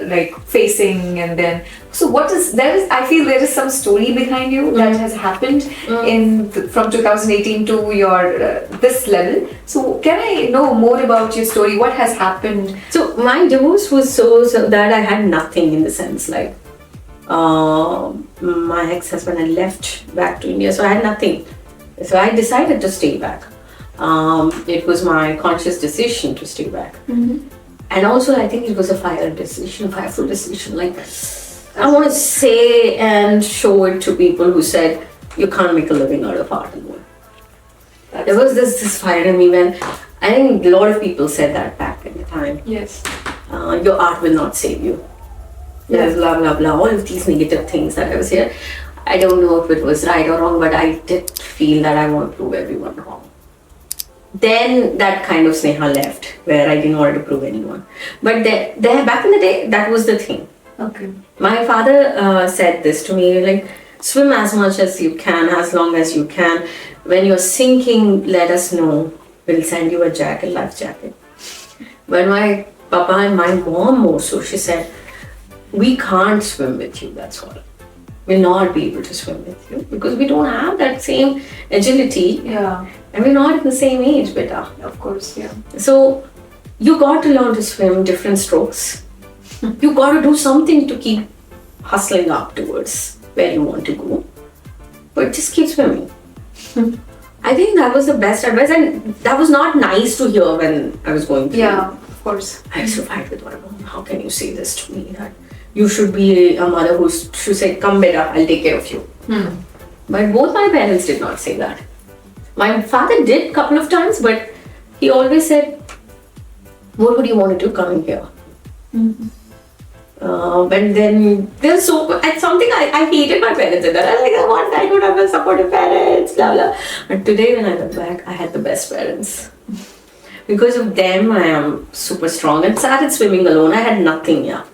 like facing, and then so I feel there is some story behind you that has happened from 2018 to your this level. So can I know more about your story? What has happened? So my divorce was so that I had nothing in the sense like my ex-husband had left back to India, so I had nothing. So I decided to stay back. It was my conscious decision to stay back. And also I think it was a fireful decision. Like I want to say and show it to people who said you can't make a living out of art alone. There was this fire in me when I think a lot of people said that back in the time. Yes. Your art will not save you. There's blah blah blah, all of these negative things that I was here. I don't know if it was right or wrong, but I did feel that I want to prove everyone wrong. Then that kind of Sneha left, where I didn't want to prove anyone. But there back in the day, that was the thing. Okay. My father said this to me, like, swim as much as you can, as long as you can. When you're sinking, let us know. We'll send you a life jacket. But my Papa and my mom more so, she said, we can't swim with you, that's all. We'll not be able to swim with you because we don't have that same agility. Yeah. And we're not in the same age, beta. Of course, yeah. So you got to learn to swim different strokes. You got to do something to keep hustling up towards where you want to go. But just keep swimming. I think that was the best advice, and that was not nice to hear when I was going through. Yeah, of course. I used to fight with my mom. How can you say this to me? That you should be a mother who should say, come beta, I'll take care of you. But both my parents did not say that. My father did a couple of times, but he always said, what would you want to do coming here? But then there's something I hated my parents in that. I was like, I don't have a supportive parents, blah blah. But today when I look back, I had the best parents. Because of them, I am super strong and started swimming alone. I had nothing, yeah.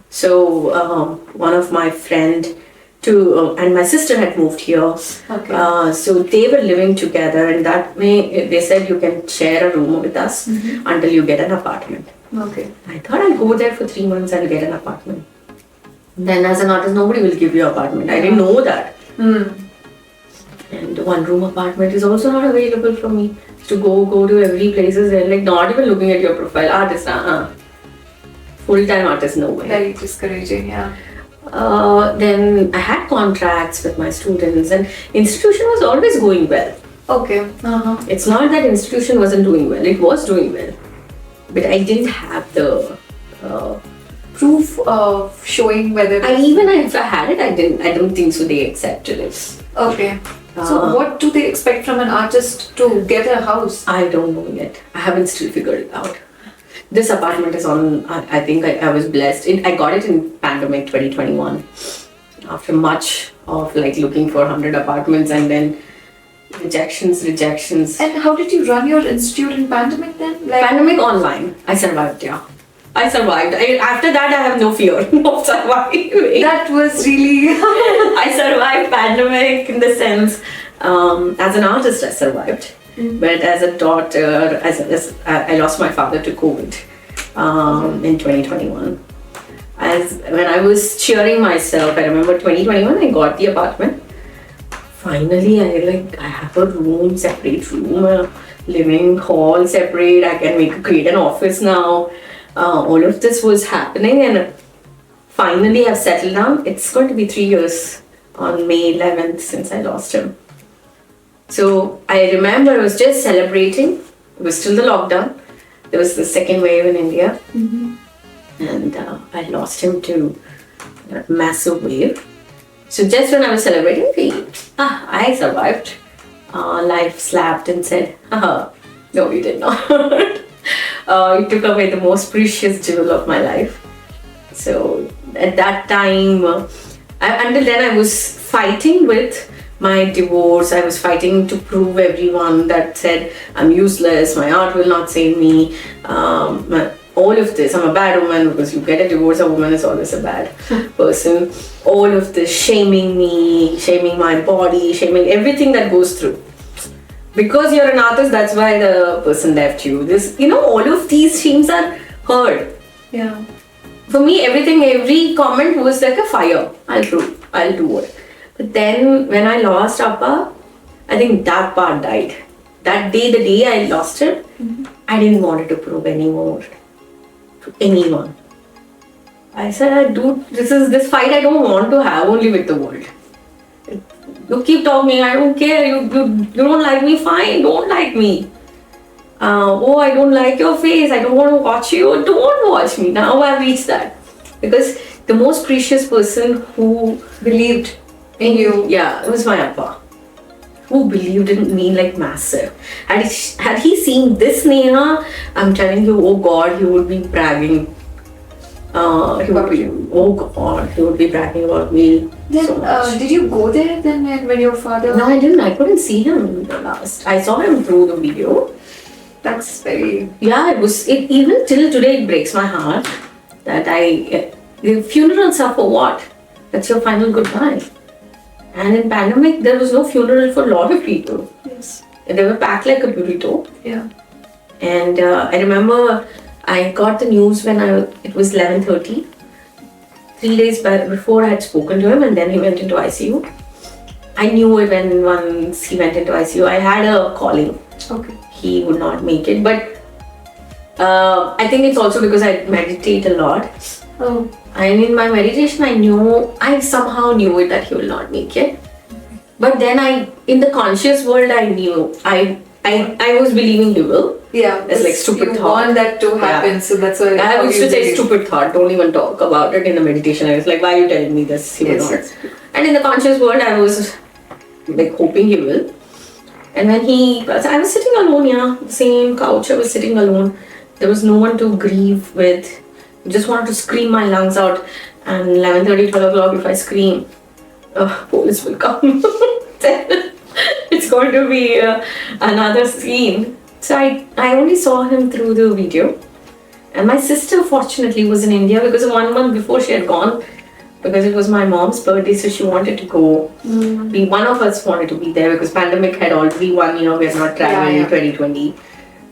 So one of my friend and my sister had moved here. Okay. So they were living together, and that way they said you can share a room with us until you get an apartment. Okay. I thought I'll go there for 3 months and get an apartment. Then as an artist, nobody will give you an apartment. I didn't know that. And one room apartment is also not available for me. To go to every places and like not even looking at your profile. Artist, full-time artist, no way. Very discouraging, yeah. Then I had contracts with my students, and institution was always going well. Okay. It's not that institution wasn't doing well, it was doing well. But I didn't have the Proof of showing whether. even if I had it, I don't think so they accepted it. Okay. So what do they expect from an artist to get a house? I don't know yet. I haven't still figured it out. This apartment is on, I think I was blessed. I got it in pandemic 2021. After much of like looking for 100 apartments and then rejections. And how did you run your institute in pandemic then? Like, Pandemic online. I survived, yeah. I survived. After that, I have no fear of surviving. that was really. I survived pandemic in the sense, as an artist, I survived. But as a daughter, I lost my father to COVID in 2021. When I was cheering myself, I remember 2021, I got the apartment. Finally, I have a room, separate room, a living hall separate. I can create an office now. All of this was happening, and finally I've settled down. It's going to be 3 years on May 11th since I lost him. So I remember I was just celebrating. It was still the lockdown. There was the second wave in India, and I lost him to a massive wave. So just when I was celebrating, I survived. Life slapped and said, no, you did not. It took away the most precious jewel of my life. So at that time, until then I was fighting with my divorce. I was fighting to prove everyone that said I'm useless, my art will not save me, all of this, I'm a bad woman, because you get a divorce, a woman is always a bad person. All of this shaming me, shaming my body, shaming everything that goes through. Because you're an artist, that's why the person left you. All of these shames are heard. Yeah. For me, every comment was like a fire. I'll do it. But then when I lost Appa, I think that part died. That day, the day I lost him, I didn't want to prove anymore to anyone. I said, this fight I don't want to have only with the world. You keep talking, I don't care, you don't like me, fine, don't like me. I don't like your face, I don't want to watch you, don't watch me. Now I've reached that. Because the most precious person who Believed in you. Yeah, it was my Appa. Who believed in me like massive. Had he seen this Sneha, I'm telling you, oh God, he would be bragging. He would be bragging about me. Then, so much. did you go there then when your father? No, I didn't. I couldn't see him the last. I saw him through the video. That's very. Yeah, it even till today it breaks my heart that the funerals are for what? That's your final goodbye. And in pandemic, there was no funeral for a lot of people. Yes. They were packed like a burrito. Yeah. And I remember I got the news when it was 11:30. 3 days before I had spoken to him, and then he went into ICU. I knew it when once he went into ICU. I had a calling. Okay. He would not make it, but I think it's also because I meditate a lot. Oh. And in my meditation, I somehow knew it that he will not make it. But then in the conscious world, I knew I was believing he will. Yeah, It's like stupid you thought. want that to happen, Yeah. so that's why I used to say believe. stupid thought. Don't even talk about it in the meditation. I was like, why are you telling me this? He will Yes, not. yes. And in the conscious world, I was like hoping he will. And when I was sitting alone, the same couch. I was sitting alone. There was no one to grieve with. I just wanted to scream my lungs out. And 11:30, 12 o'clock, if I scream, police will come. Then it's going to be another scene. So I only saw him through the video. And my sister fortunately was in India because 1 month before she had gone, because it was my mom's birthday, so she wanted to go. One of us wanted to be there because pandemic had already 1 year, we had not traveled in 2020.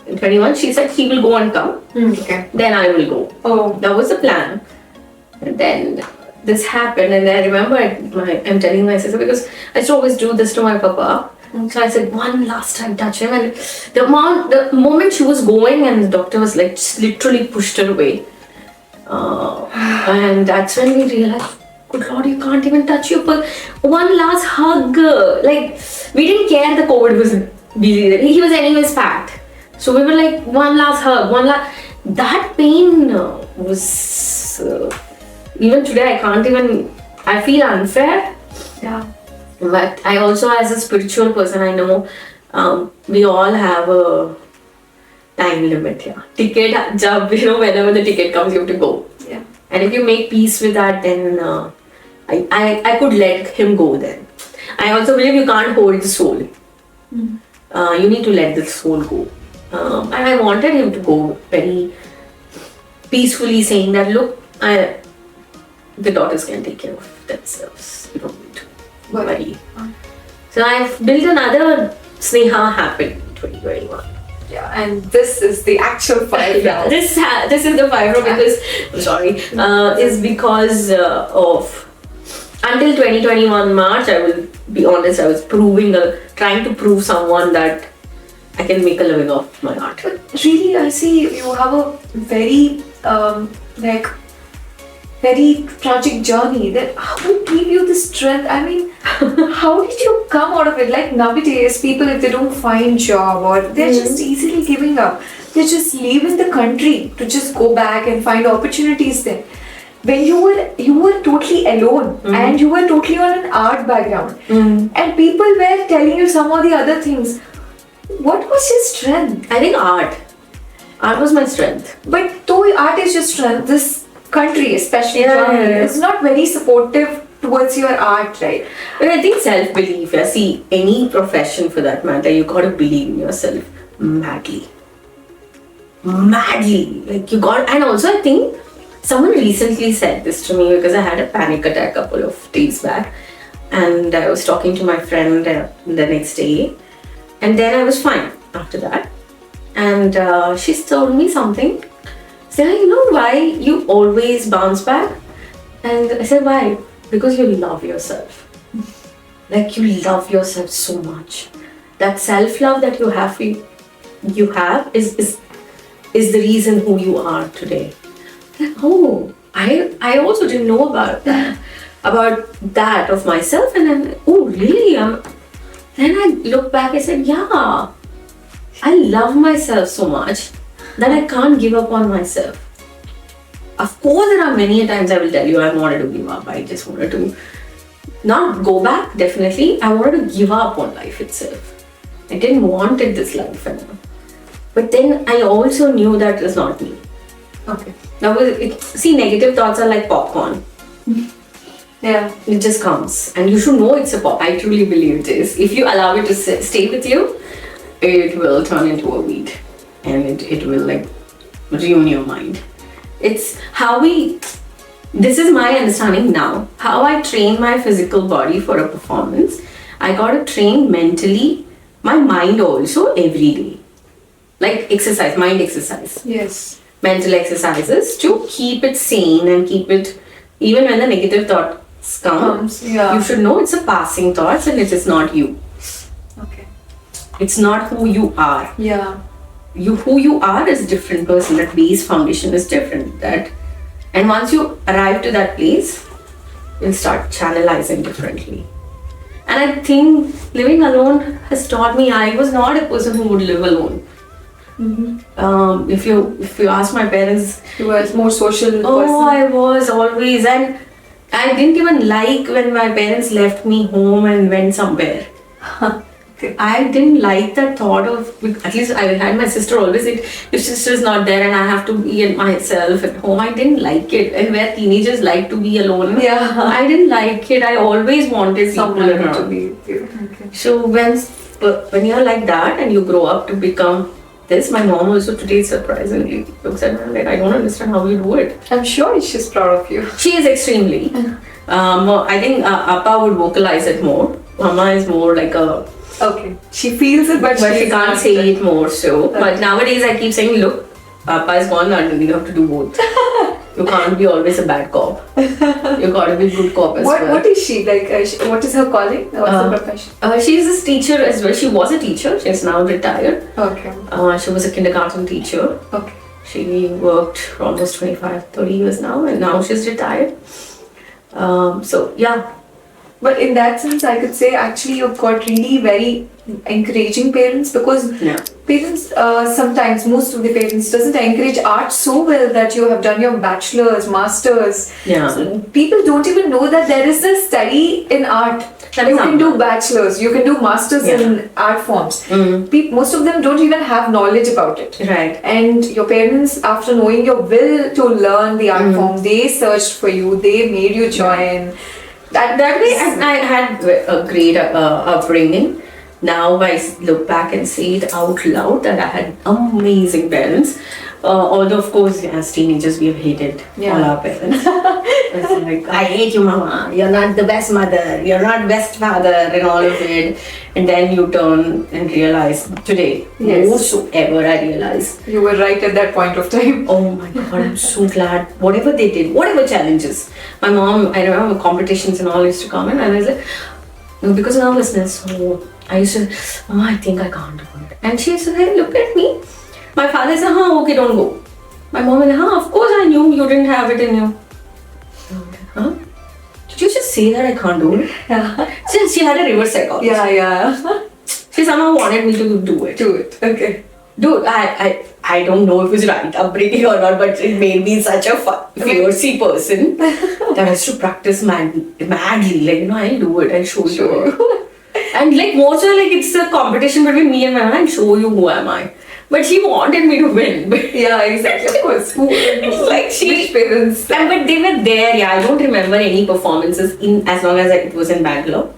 In 21, she said he will go and come. Okay. Then I will go. Oh. That was the plan. And then this happened, and I remember I'm telling my sister because I used to always do this to my papa. So I said one last time touch him, and the moment she was going, and the doctor was like just literally pushed her away. And that's when we realized, good Lord, you can't even touch your one last hug. Like we didn't care the COVID was busy. He was anyways packed. So we were like, one last hug, that pain was even today I feel unfair. Yeah. But I also, as a spiritual person, I know we all have a time limit. Ticket, whenever the ticket comes, you have to go. Yeah. And if you make peace with that, then I could let him go then. I also believe you can't hold the soul. You need to let the soul go. And I wanted him to go very peacefully, saying that, look, the daughters can take care of themselves. You don't need to worry. So I've built another Sneha happened in 2021. Yeah, and this is the actual fire. Yeah, this is the fibro because is because of until 2021 March. I will be honest, I was trying to prove someone that I can make a living off my art. But really, I see you have a very very tragic journey. That how gave you the strength? I mean, how did you come out of it? Like nowadays, people, if they don't find job or they're just easily giving up, they're just leaving the country to just go back and find opportunities there. When you were totally alone and you were totally on an art background, and people were telling you some of the other things. What was your strength? I think art. Art was my strength. But though art is your strength, this country, especially Germany, is not very supportive towards your art, right? But I think self-belief. See, any profession for that matter, you gotta believe in yourself madly. Like you got, and also I think someone recently said this to me because I had a panic attack a couple of days back, and I was talking to my friend the next day, and then I was fine after that, and she told me something. Sneha, you know why you always bounce back? And I said, why? Because you love yourself. Like you love yourself so much. That self-love that you have is the reason who you are today. Oh, I also didn't know about that of myself, and then really? Then I looked back. I said, yeah, I love myself so much that I can't give up on myself. Of course, there are many times I will tell you I wanted to give up. I just wanted to not go back. Definitely, I wanted to give up on life itself. I didn't want this life anymore. But then I also knew that was not me. Okay. That was it. See, negative thoughts are like popcorn. Yeah. It just comes, and you should know it's a pop. I truly believe this. If you allow it to stay with you, it will turn into a weed, and it will like ruin your mind. It's how this is my understanding now, how I train my physical body for a performance. I got to train mentally, my mind also every day. Like exercise, mind exercise. Yes. mental exercises to keep it sane and keep it, even when the negative thoughts come, yeah. you should know it's a passing thoughts and it is not you. Okay. It's not who you are. Yeah. Who you are is a different person. That base foundation is different. And once you arrive to that place, you'll start channelizing differently. And I think living alone has taught me I was not a person who would live alone. If you ask my parents, You were more social person. I was always, and I didn't even like when my parents left me home and went somewhere. Okay. I didn't like that thought of, at least I had my sister always say, if sister's not there and I have to be in myself at home, I didn't like it. And where teenagers like to be alone, Yeah. I didn't like it. I always wanted Someone people around. to be with you. Okay. So when you're like that and you grow up to become this, my mom also today surprisingly looks at me like, I don't understand how you do it. I'm sure she's proud of you. She is extremely. I think Appa would vocalize it more. Mama is more like a... Okay. She feels it, but she can't say it more so. Okay. But nowadays I keep saying, look, Papa is gone and you have to do both. You can't be always a bad cop. You gotta be a good cop as well. What is she like? What is her calling? What's the profession? She's a teacher as well. She was a teacher. She's now retired. Okay. She was a kindergarten teacher. Okay. She worked for almost 25-30 years now and now she's retired. So yeah. But in that sense, I could say actually you've got really very encouraging parents, because parents sometimes, most of the parents doesn't encourage art so well that you have done your bachelor's, master's. Yeah. So people don't even know that there is a study in art. You can do bachelor's, you can do masters in art forms. Most of them don't even have knowledge about it. Right. And your parents, after knowing your will to learn the art form, they searched for you, they made you join. That way, I had a great upbringing. Now I look back and say it out loud that I had amazing parents. Although of course as teenagers we have hated all our parents. It's like, I hate you mama, you're not the best mother, you're not best father and all of it. And then you turn and realize today, more so ever I realize. You were right at that point of time. Oh my god, I'm so glad. Whatever they did, whatever challenges. My mom, I remember competitions and all used to come in and I was like, no, because of nervousness. So I used to, Mama, I think I can't do it. And she said, hey, look at me. My father said, okay, don't go. My mom said, of course I knew you didn't have it in you. Huh? Did you just say that I can't do it? Yeah. She had a reverse psychology. Yeah. She somehow wanted me to do it. Do it. Okay. Dude, I don't know if it's right upbringing or not, but it made me such a fiercey person that I used to practice madly. Like, I'll do it, I'll show you. And like more so like it's a competition between me and my mom, I'll show you who am I. But she wanted me to win. Yeah, exactly. Of course. Like Which parents? But they were there, I don't remember any performances as long as it was in Bangalore.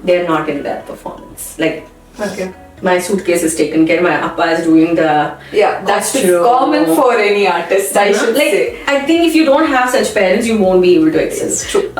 They're not in that performance. Like, okay. My suitcase is taken care. My appa is doing the that's common for any artist. I should say. I think if you don't have such parents, you won't be able to excel. It's true.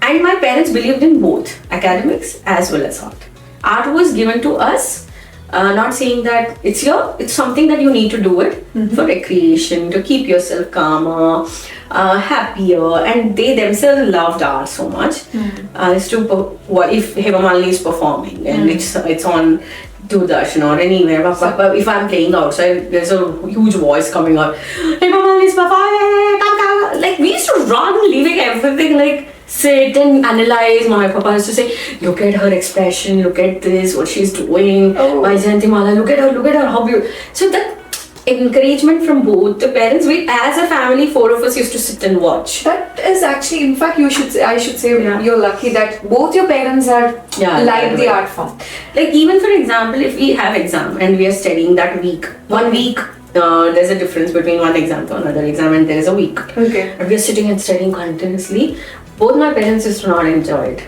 And my parents believed in both academics as well as art. Art was given to us. Not saying that it's something that you need to do it for recreation, to keep yourself calmer, happier, and they themselves loved art so much. If Hema Malini is performing and it's on Doordarshan or anywhere, but if I'm playing outside, there's a huge voice coming out. Hema Malini is performing, come. Like we used to run, leaving everything, like sit and analyze. My papa used to say, look at her expression, look at this, what she's doing. Why Jayanti Mala, look at her, how beautiful. So that encouragement from both the parents, we as a family, 4 of us used to sit and watch. That is actually, in fact, I should say you're lucky that both your parents are like the art form. Like even for example, if we have exam and we are studying that week, 1 week, there's a difference between one exam to another exam and there is a week. Okay. And we are sitting and studying continuously. Both my parents used to not enjoy it.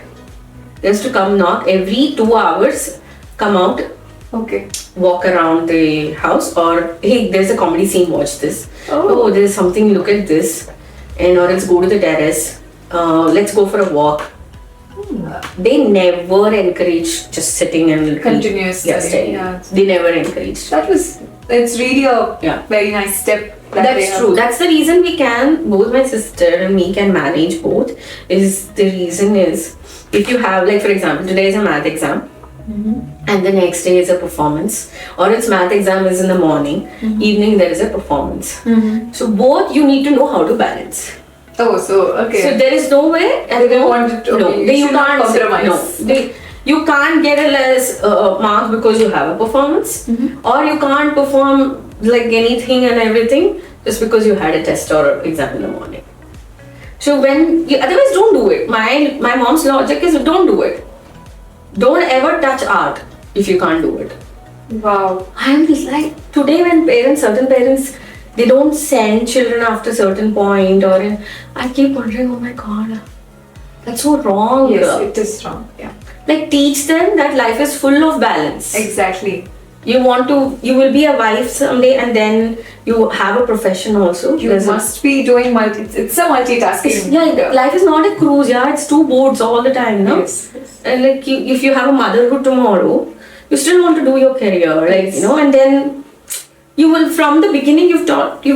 They used to come knock every 2 hours, come out, walk around the house, or hey, there's a comedy scene, watch this. Oh, there's something, look at this. And or let's go to the terrace, let's go for a walk. They never encouraged just sitting and continuously. studying. They never encouraged. It's really a very nice step that they That's have. true. That's the reason we can, both my sister and me can manage both. Is the reason is, if you have, like for example, today is a math exam, and the next day is a performance, or its math exam is in the morning, evening there is a performance. So both you need to know how to balance. Oh, so okay. So there is no way, and They wanted to- no, okay, you they, you should not can't compromise. No, you can't get a less mark because you have a performance, or you can't perform like anything and everything just because you had a test or exam in the morning. So when you, otherwise don't do it. My mom's logic is don't do it. Don't ever touch art if you can't do it. Wow. I'm like, today when certain parents, they don't send children after certain point, or I keep wondering, oh my god, that's so wrong. Yes, it is wrong. Yeah. Like teach them that life is full of balance. Exactly. You will be a wife someday, and then you have a profession also. You must be doing it's a multitasking. Yeah, life is not a cruise, yeah, it's two boats all the time, no? Yes. And like if you have a motherhood tomorrow, you still want to do your career, like, Yes. you know, and then you will, from the beginning you've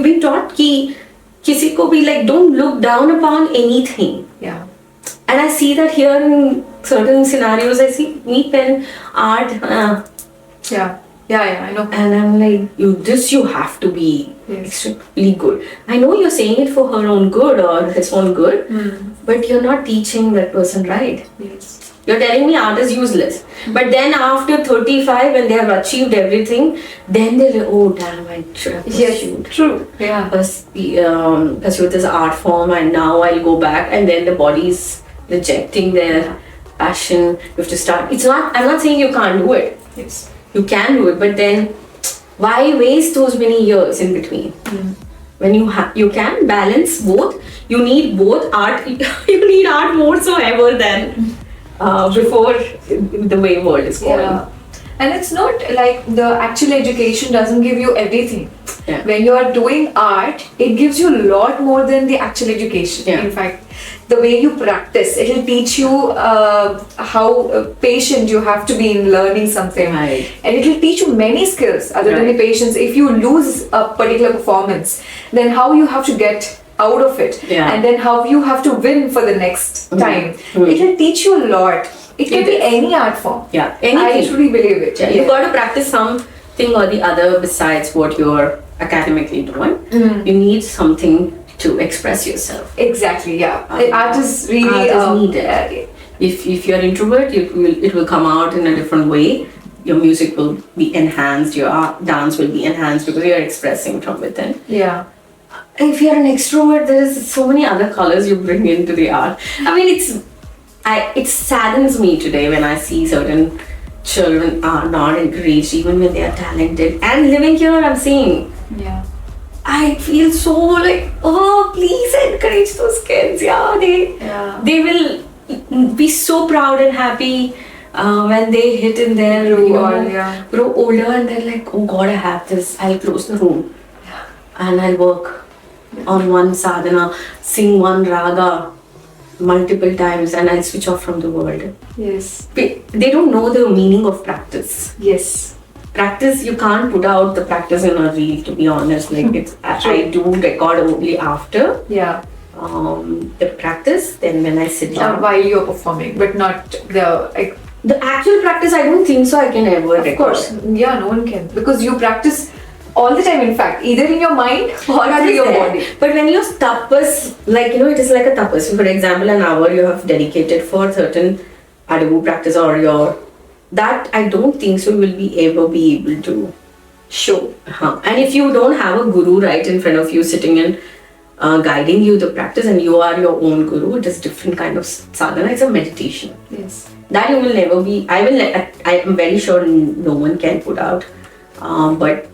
been taught ki kisi ko be like, don't look down upon anything. Yeah. And I see that here in certain scenarios, I see neat pen, art, Yeah, I know. and I'm like, you have to be Yes. extremely good. I know you're saying it for her own good or his own good, but you're not teaching that person right. Yes. You're telling me art is useless. But then after 35, when they have achieved everything, then they're like, oh damn, I should have pursued. True. Yeah. Pursue this art form, and now I'll go back, and then the body's rejecting their passion. You have to start. I'm not saying you can't do it. Yes. You can do it, but then why waste those many years in between? When you can balance both. You need both art. You need art more so ever than before the way world is going. Yeah. And it's not like the actual education doesn't give you everything. Yeah. When you are doing art, it gives you a lot more than the actual education. Yeah. In fact, the way you practice, it will teach you how patient you have to be in learning something. Right. And it will teach you many skills other than the Right. patience. If you lose a particular performance, then how you have to get out of it, Yeah. and then how you have to win for the next time. It will teach you a lot. It can It be is. any art form. Yeah, I anything. truly believe it. Yeah, you got to practice something or the other besides what you're academically doing. You need something to express yourself. Exactly. Yeah. Art is really Art is needed. If you're introvert, it will come out in a different way. Your music will be enhanced. Your dance will be enhanced because you're expressing from within. Yeah. If you're an extrovert, there is so many other colors you bring into the art. I mean, it saddens me today when I see certain children are not encouraged even when they are talented. And living here, I'm seeing, Yeah. I feel so like, oh, please encourage those kids. Yeah, they will be so proud and happy when they hit in their grow older, and they're like, oh God, I have this. I'll close the room and I'll work on one sadhana, sing one raga multiple times, and I'll switch off from the world. Yes. They don't know the meaning of practice. Yes. Practice, you can't put out the practice in a reel, to be honest. Like I do record only after Yeah. the practice. Then when I sit down, While you're performing, but not the the actual practice, I don't think so I can ever record. Of course. Yeah, no one can, because you practice all the time. In fact, either in your mind or That through is your there. body. But when you're tapas, like, it is like a tapas. For example, an hour you have dedicated for certain Adabu practice or that I don't think so you will be able to show. And if you don't have a guru right in front of you sitting and guiding you the practice, and you are your own guru, it is different kind of sadhana. It's a meditation. Yes. That you will never be. I am very sure no one can put out. But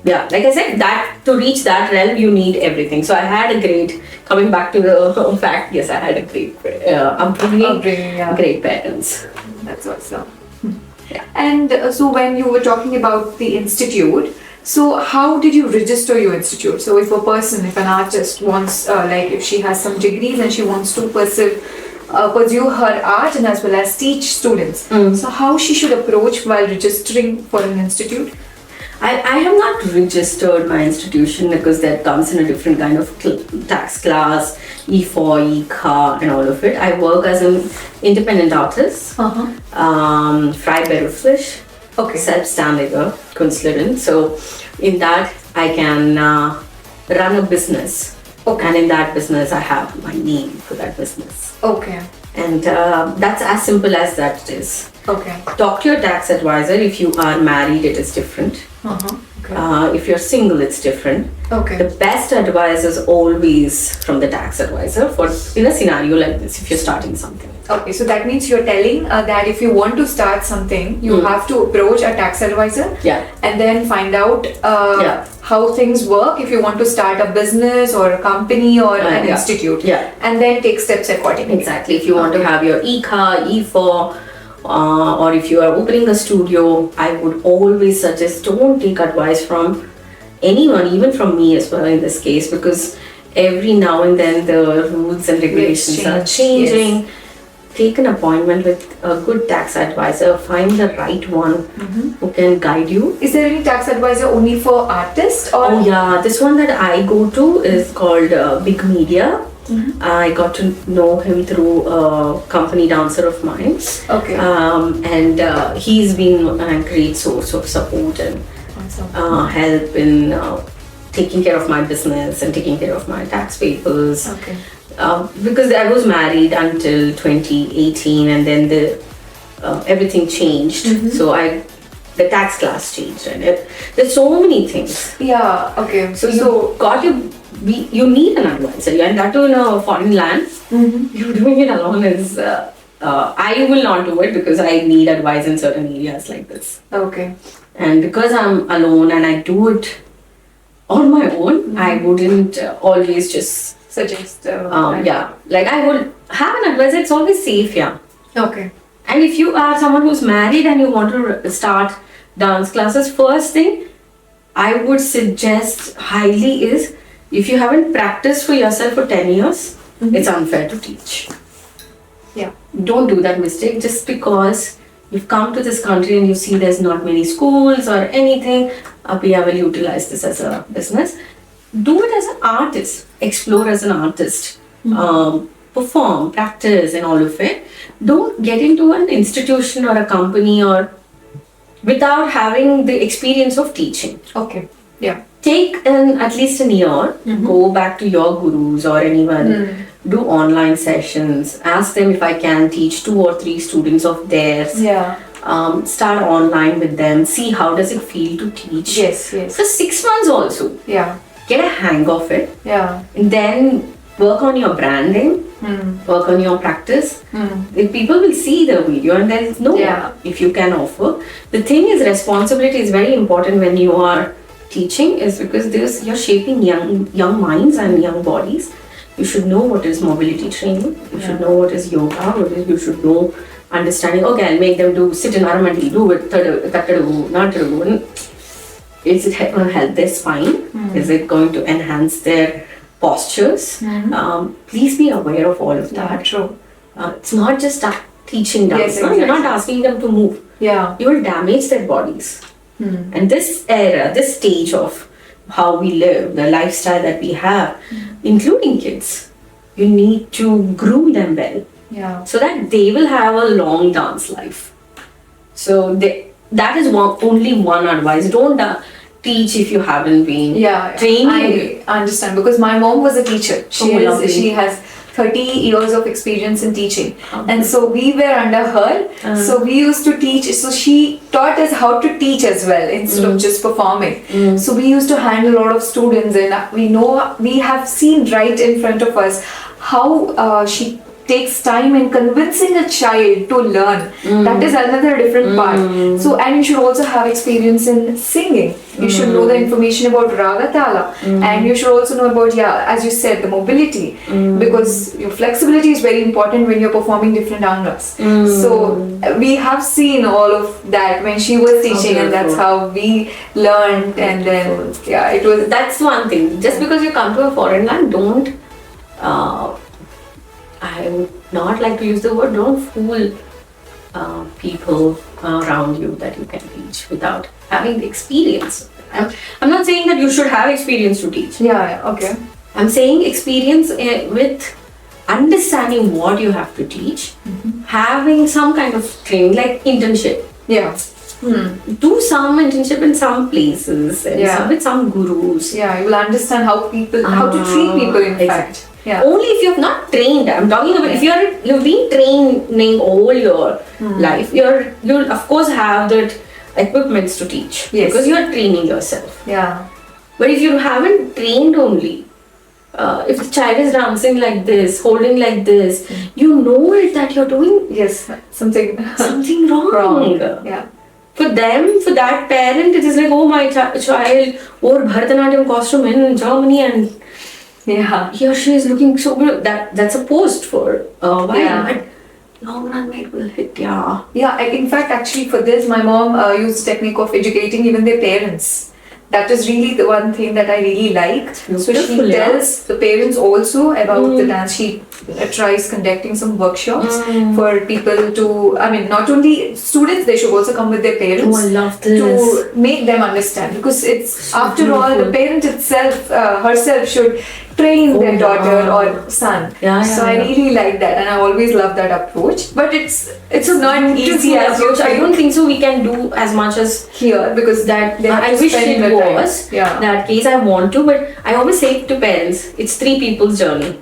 yeah, like I said, that to reach that realm, you need everything. So I had a great, coming back to the fact, yes, I had a great upbringing, yeah. great parents. That's awesome. Yeah. And so when you were talking about the institute, so how did you register your institute? So if an artist wants, like if she has some degrees and she wants to pursue her art and as well as teach students, so how she should approach while registering for an institute? I have not registered my institution because that comes in a different kind of tax class, E4, E-car and all of it. I work as an independent artist, fry beruflich, selbstständiger Künstlerin. So in that I can run a business. And in that business I have my name for that business. Okay. And that's as simple as that it is. Okay. Talk to your tax advisor. If you are married, it is different. Okay. If you're single, it's different. Okay. The best advice is always from the tax advisor for in a scenario like this, if you're starting something. Okay, so that means you're telling that if you want to start something, you have to approach a tax advisor and then find out how things work if you want to start a business or a company or an institute, and then take steps accordingly. Exactly. If you want to have your e-car, E4, or if you are opening a studio, I would always suggest don't take advice from anyone, even from me as well in this case, because every now and then the rules and regulations are changing. Yes. Take an appointment with a good tax advisor, find the right one who can guide you. Is there any tax advisor only for artists? Or? Oh yeah, this one that I go to is called Big Media. I got to know him through a company dancer of mine. Okay. And he's been a great source of support and help in taking care of my business and taking care of my tax papers. Okay. Because I was married until 2018 and then everything changed. So the tax class changed and there's so many things. Yeah, okay. So you need an advisor, and that too in a foreign land. You're doing it alone is I will not do it because I need advice in certain areas like this. Okay. And because I'm alone and I do it on my own, I wouldn't always just suggest. Like I would have an advisor. It's always safe, Okay. And if you are someone who's married and you want to start dance classes, first thing I would suggest highly is if you haven't practiced for yourself for 10 years, it's unfair to teach. Yeah. Don't do that mistake just because you've come to this country and you see there's not many schools or anything. I will utilize this as a business. Do it as an artist. Explore as an artist. Perform, practice and all of it. Don't get into an institution or a company or without having the experience of teaching. Okay. Yeah. Take at least a year. Go back to your gurus or anyone. Do online sessions. Ask them if I can teach 2 or 3 students of theirs. Yeah. Start online with them. See how does it feel to teach. Yes. For 6 months also. Yeah. Get a hang of it. Yeah. And then work on your branding. Work on your practice. If people will see the video and there is no if you can offer. The thing is, responsibility is very important when you are teaching, is because you're shaping young minds and young bodies. You should know what is mobility training. You should know what is yoga. You should know understanding. Okay, I'll make them do sit in Aramati, do it, not. Is it going to help their spine? Is it going to enhance their postures? Please be aware of all of that. True. It's not just teaching dance. Yes, exactly. You're not asking them to move. Yeah. You will damage their bodies. And this era, this stage of how we live, the lifestyle that we have, including kids, you need to groom them well. Yeah. So that they will have a long dance life. So that is only one advice. Don't teach if you haven't been training. I understand because my mom was a teacher. She has 30 years of experience in teaching. And so we were under her. So we used to teach. So she taught us how to teach as well instead of just performing. So we used to handle a lot of students and we have seen right in front of us how she takes time in convincing a child to learn. That is another different part. So, and you should also have experience in singing. You should know the information about raga tala, and you should also know about, as you said, the mobility, because your flexibility is very important when you're performing different angas. So we have seen all of that when she was teaching, and that's how we learned. And then it was. That's one thing. Just because you come to a foreign land, don't. I would not like to use the word, don't fool people around you that you can teach without having the experience. I'm not saying that you should have experience to teach. Yeah, okay. I'm saying experience with understanding what you have to teach, having some kind of training, like internship. Yeah. Do some internship in some places and with some gurus. Yeah, you will understand how to treat people, in fact. Yeah. Only if you have not trained. I'm talking about if you've been training all your life, you'll of course have that equipments to teach. Yes. Because you are training yourself. Yeah. But if you haven't trained only, if the child is dancing like this, holding like this, you know it that you're doing Yes, something wrong. Yeah. For them, for that parent, it is like, oh, my child wore Bharatanatyam costume in Germany and Yeah. he or she is looking so good. That's a post for a while. Yeah. But long run it will hit, yeah. Yeah, in fact, actually, for this, my mom used the technique of educating even their parents. That is really the one thing that I really like. So she Beautiful, yeah. tells the parents also about the dance. She tries conducting some workshops for people to, I mean, not only students, they should also come with their parents. Oh, I love this. To make them understand. Because it's, after all, the parent itself, herself should train their daughter or son. So I really like that, and I always love that approach. But it's not easy as you approach. I don't think so we can do as much as here, because that they have I to wish spend it the time. was Yeah. that case. I want to, but I always say to parents, it's 3 people's journey.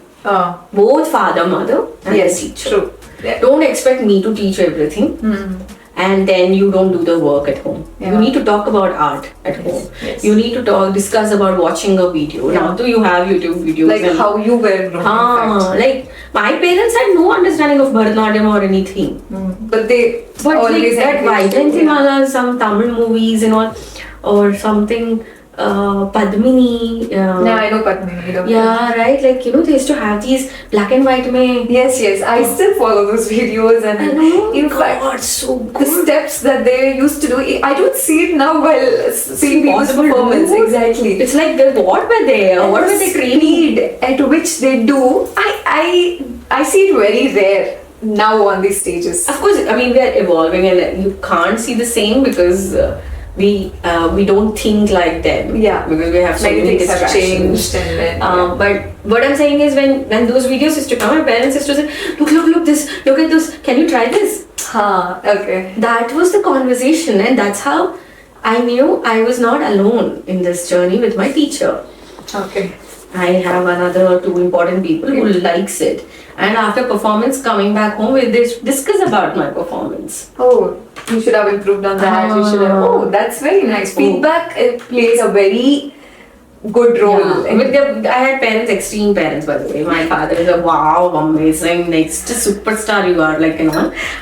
Both father, mother, and Yes, the teacher. true. Yeah. Don't expect me to teach everything. And then you don't do the work at home. Yeah. You need to talk about art at home. Yes. You need to discuss about watching a video. Yeah. Now do you have YouTube videos? Like and- how you were grown, in fact. like my parents had no understanding of Bharatanatyam or anything. But they But always like that encouraged Vaijanti you, yeah. Mala, some Tamil movies and all, or something, Padmini. Yeah, I know Padmini. Yeah, right. Like they used to have these black and white mein. Yes, I still follow those videos, and I know. in fact, God, so the good. steps that they used to do, I don't see it now while seeing people's Impossible, performance. dude. Exactly. It's like what were they? What were they training? Speed at which they do, I see it very rare now on these stages. Of course, I mean we are evolving, and you can't see the same because we don't think like them. Yeah. Because we have so Many many things have distractions. changed, and then But what I'm saying is when those videos used to come, my parents used to say, look this, look at this, can you try this? Okay. That was the conversation, and that's how I knew I was not alone in this journey with my teacher. Okay. I have another 2 important people who likes it, and after performance coming back home, we discuss about my performance. Oh, you should have improved on that. You should have. Oh, that's very nice. Feedback, it plays a very good role. Yeah. I had parents, extreme parents, by the way. My father is a wow, amazing, next superstar you are, like,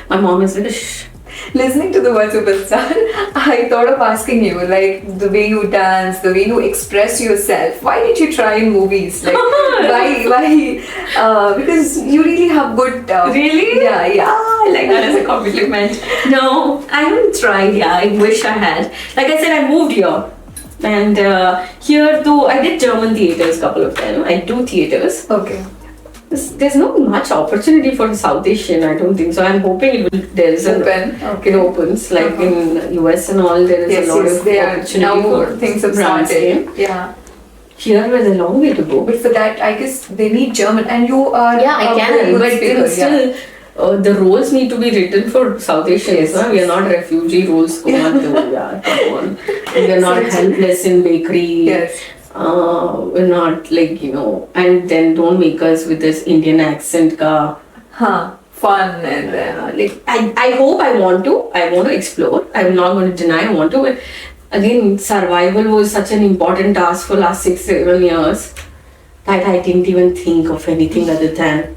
My mom is like, shh. Listening to the word superstar, I thought of asking you, like, the way you dance, the way you express yourself. Why did you try in movies? Like, why? Because you really have good. Really? Yeah. I like that as a compliment. No, I haven't tried. Yeah, I wish I had. Like I said, I moved here. And here too, I did German theatres, couple of them. I do theatres. Okay. There's not much opportunity for South Asian, I don't think so. I'm hoping there is it opens, like in US and all, there is a lot of opportunity now for things have brands. started. Yeah. Here there's a long way to go. But for that, I guess they need German, and you are. Yeah, I a very can, good but speaker, still, the roles need to be written for South Asians. Yes. We are not refugee roles. Come on. We are not helpless in bakery. Yes. We're not like, and then don't make us with this Indian accent ka. Fun, and then Like I hope I want to explore. I'm not going to deny I want to, but again, survival was such an important task for last 6-7 years that I didn't even think of anything other than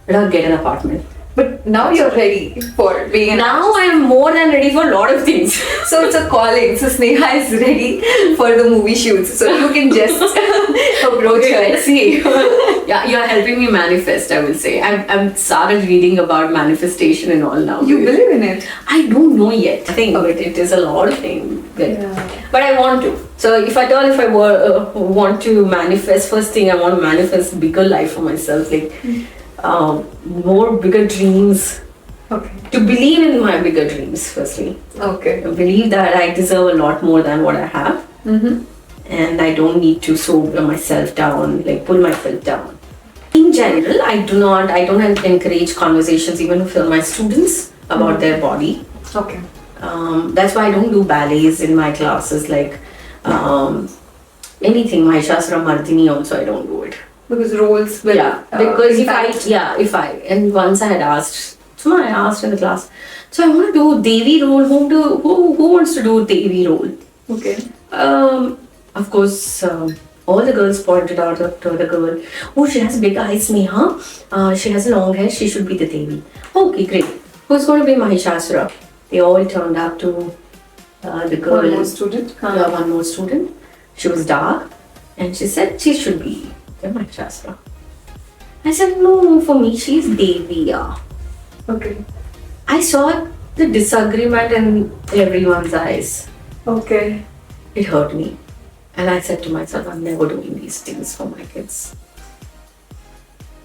get an apartment. But now you're ready for being an Now I am more than ready for a lot of things. So it's a calling. So Sneha is ready for the movie shoots. So you can just approach her. Let's see. Yeah, you're helping me manifest, I will say. I'm started reading about manifestation and all now. You believe in it? I don't know yet. I think but it is a lot of things. But I want to. So if I want to manifest, first thing I want to manifest bigger life for myself. Like more bigger dreams. Okay. To believe in my bigger dreams, firstly. Okay. To believe that I deserve a lot more than what I have. Mm-hmm. And I don't need to sober myself down, like pull myself down. In general, I don't encourage conversations even with my students about their body. Okay. That's why I don't do ballets in my classes, like anything, my Shastra Mardini also, I don't do it. Because roles will because impact. and once I had asked, so I asked in the class, so I want to do Devi role, who wants to do Devi role? Okay. Of course, all the girls pointed out to the girl, oh, she has big eyes, Sneha. She has long hair, she should be the Devi. Okay, great. Who's going to be Mahishasura? They all turned up to the girl. One more student. One more student. She was dark, and she said she should be the Mahishasura. I said, no, for me, she's Devi. Yeah. Okay. I saw the disagreement in everyone's eyes. Okay. It hurt me. And I said to myself, I'm never doing these things for my kids.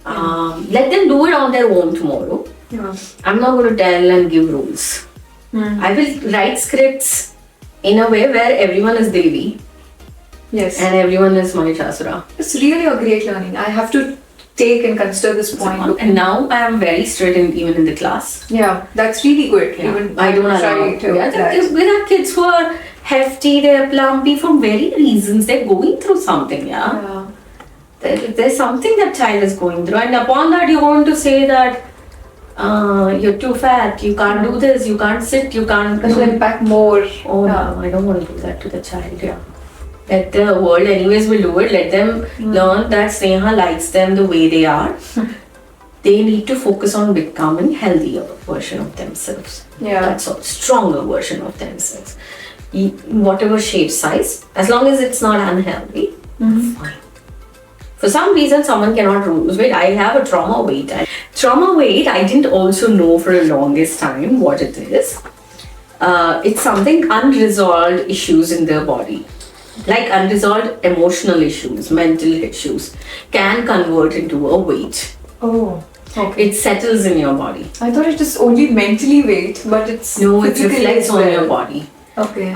Let them do it on their own tomorrow. Yeah. I'm not going to tell and give rules. I will write scripts in a way where everyone is Devi Yes. and everyone is Mahishasura. It's really a great learning. I have to take and consider this point. And now I am very strict even in the class. Yeah, that's really good. Yeah. Even I don't allow. try to Yeah, that. there are kids who are hefty, they're plumpy for very reasons. They're going through something, Yeah. There's something that child is going through, and upon that you want to say that you're too fat, you can't do this, you can't sit, you can't. That will impact more. Oh no, I don't want to do that to the child. Yeah. Let the world anyways will do it. Let them learn that Sneha likes them the way they are. They need to focus on becoming healthier version of themselves. Yeah. That's all. Stronger version of themselves. Whatever shape, size, as long as it's not unhealthy, fine. For some reason, someone cannot lose weight. I have a trauma weight. Trauma weight, I didn't also know for the longest time what it is. It's something unresolved issues in their body. Like unresolved emotional issues, mental issues, can convert into a weight. Oh. Okay. It settles in your body. I thought it is only mentally weight, but it's No, it physically reflects as on well. your body. Okay.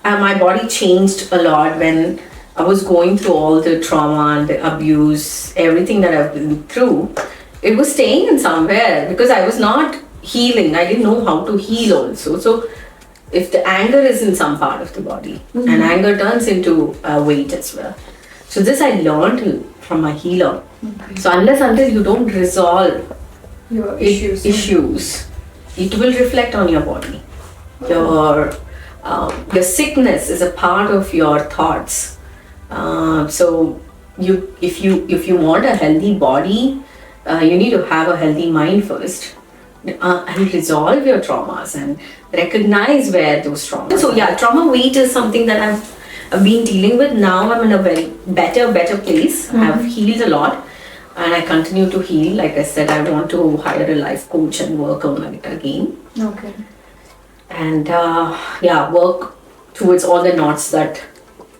My body changed a lot when I was going through all the trauma and the abuse, everything that I've been through. It was staying in somewhere because I was not healing. I didn't know how to heal also. So if the anger is in some part of the body, and anger turns into weight as well. So this I learned from my healer. Okay. So until you don't resolve Your issues. it will reflect on your body. Your sickness is a part of your thoughts. So if you want a healthy body, you need to have a healthy mind first, and resolve your traumas and recognize where those traumas. So yeah, trauma weight is something that I've been dealing with. Now I'm in a very better place. I've healed a lot. And I continue to heal. Like I said, I want to hire a life coach and work on it again. Okay. And work towards all the knots that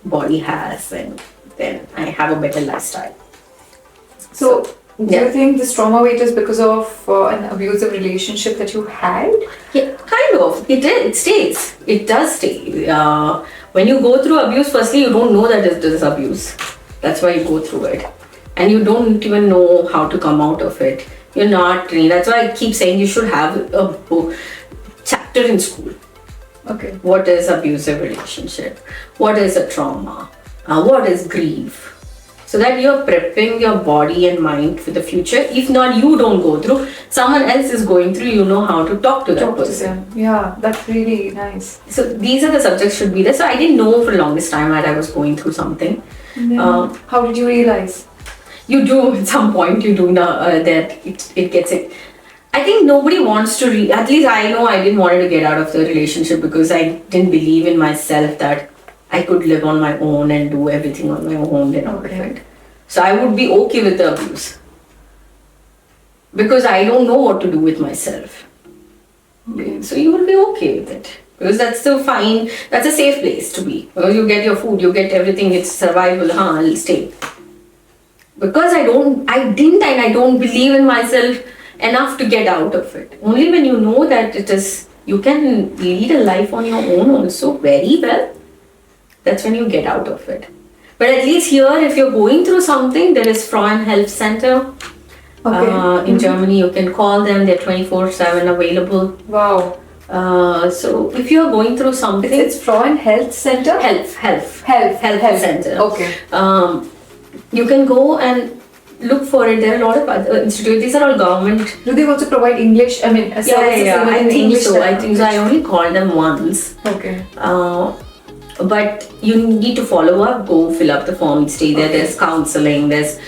body has, and then I have a better lifestyle. So, do yeah. you think this trauma weight is because of an abusive relationship that you had? Yeah, kind of. It stays. It does stay. When you go through abuse, firstly, you don't know that it is abuse. That's why you go through it. And you don't even know how to come out of it. You're not trained. That's why I keep saying you should have a chapter in school. Okay. What is abusive relationship? What is a trauma? What is grief? So that you're prepping your body and mind for the future. If not, you don't go through. Someone else is going through. You know how to talk to that person. Them. Yeah, that's really nice. So these are the subjects should be there. So I didn't know for the longest time that I was going through something. And then how did you realize? You do at some point. You do that it gets it. I think nobody wants to at least I know I didn't want to get out of the relationship because I didn't believe in myself that I could live on my own and do everything on my own and all of it. So I would be okay with the abuse because I don't know what to do with myself. Okay. So you will be okay with it because that's still fine. That's a safe place to be. Because you get your food, you get everything. It's survival. I'll stay. Because I don't believe in myself enough to get out of it. Only when you know that you can lead a life on your own also very well, that's when you get out of it. But at least here, if you're going through something, there is Freund Health Center. In Germany, you can call them. They're 24/7 available. Wow. So if you're going through something, It's Freund Health Center? Health Center. Okay. You can go and look for it. There are a lot of other institutes. These are all government. Do they also provide English? I mean, services even I in think English? so. I think so. I only called them once. Okay. But you need to follow up, go fill up the form, stay there. There's counseling, there's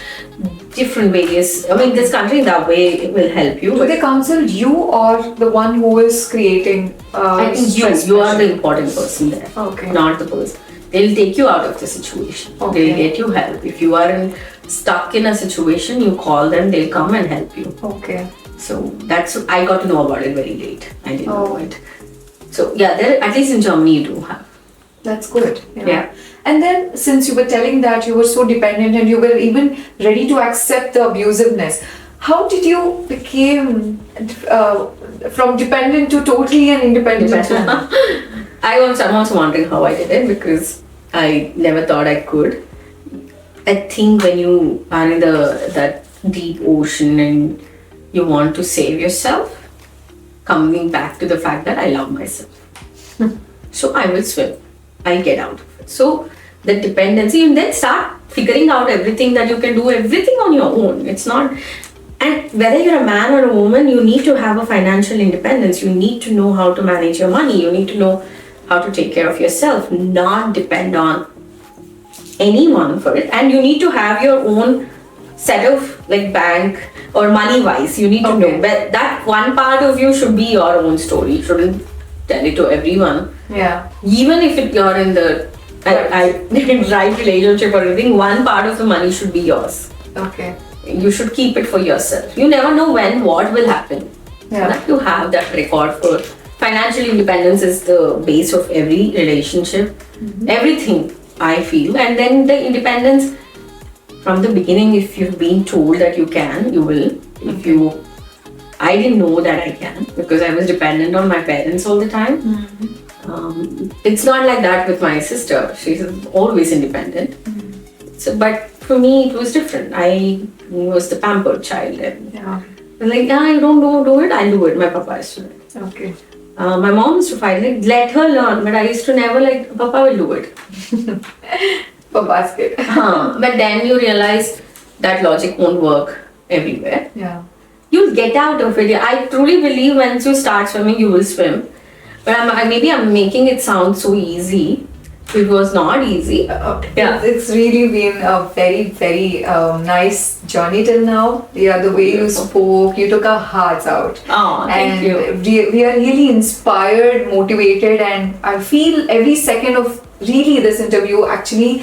different various. I mean, this country that way it will help you. Do but they counsel you or the one who is creating? I think you are the important person there, Okay. not the person. They'll take you out of the situation. Okay. They'll get you help. If you are stuck in a situation, you call them. They'll come and help you. Okay. So I got to know about it very late. I didn't know Oh. it. So yeah, there at least in Germany you do have. That's good. Yeah. And then, since you were telling that you were so dependent and you were even ready to accept the abusiveness, how did you become from dependent to totally an independent woman? I'm also wondering how I did it because I never thought I could. I think when you are in that deep ocean and you want to save yourself, coming back to the fact that I love myself. So I will swim. I get out of it. So the dependency, and then start figuring out everything that you can do, everything on your own. It's not, and whether you're a man or a woman, you need to have a financial independence. You need to know how to manage your money. You need to know how to take care of yourself, not depend on anyone for it. And you need to have your own set of like bank or money wise. You need to know, but that one part of you should be your own story. You shouldn't tell it to everyone. Yeah. Even if you're in the right relationship or anything, one part of the money should be yours. Okay. You should keep it for yourself. You never know when what will happen. Yeah. That you have that record for. Financial independence is the base of every relationship. Everything, I feel. And then the independence from the beginning, if you've been told that you can, you will. I didn't know that I can because I was dependent on my parents all the time. It's not like that with my sister. She's always independent. So, but for me, it was different. I was the pampered child. And like, I don't do it. I do it. My papa used to do it. Okay. My mom used to fight, like, let her learn. But I used to never like, Papa will do it. For basket. But then you realize that logic won't work everywhere. Yeah. You'll get out of it. I truly believe once you start swimming, you will swim. But maybe I'm making it sound so easy. It was not easy. It's really been a very, very nice journey till now. Yeah, the way you spoke, you took our hearts out. Oh, thank you. We are really inspired, motivated, and I feel every second of really this interview actually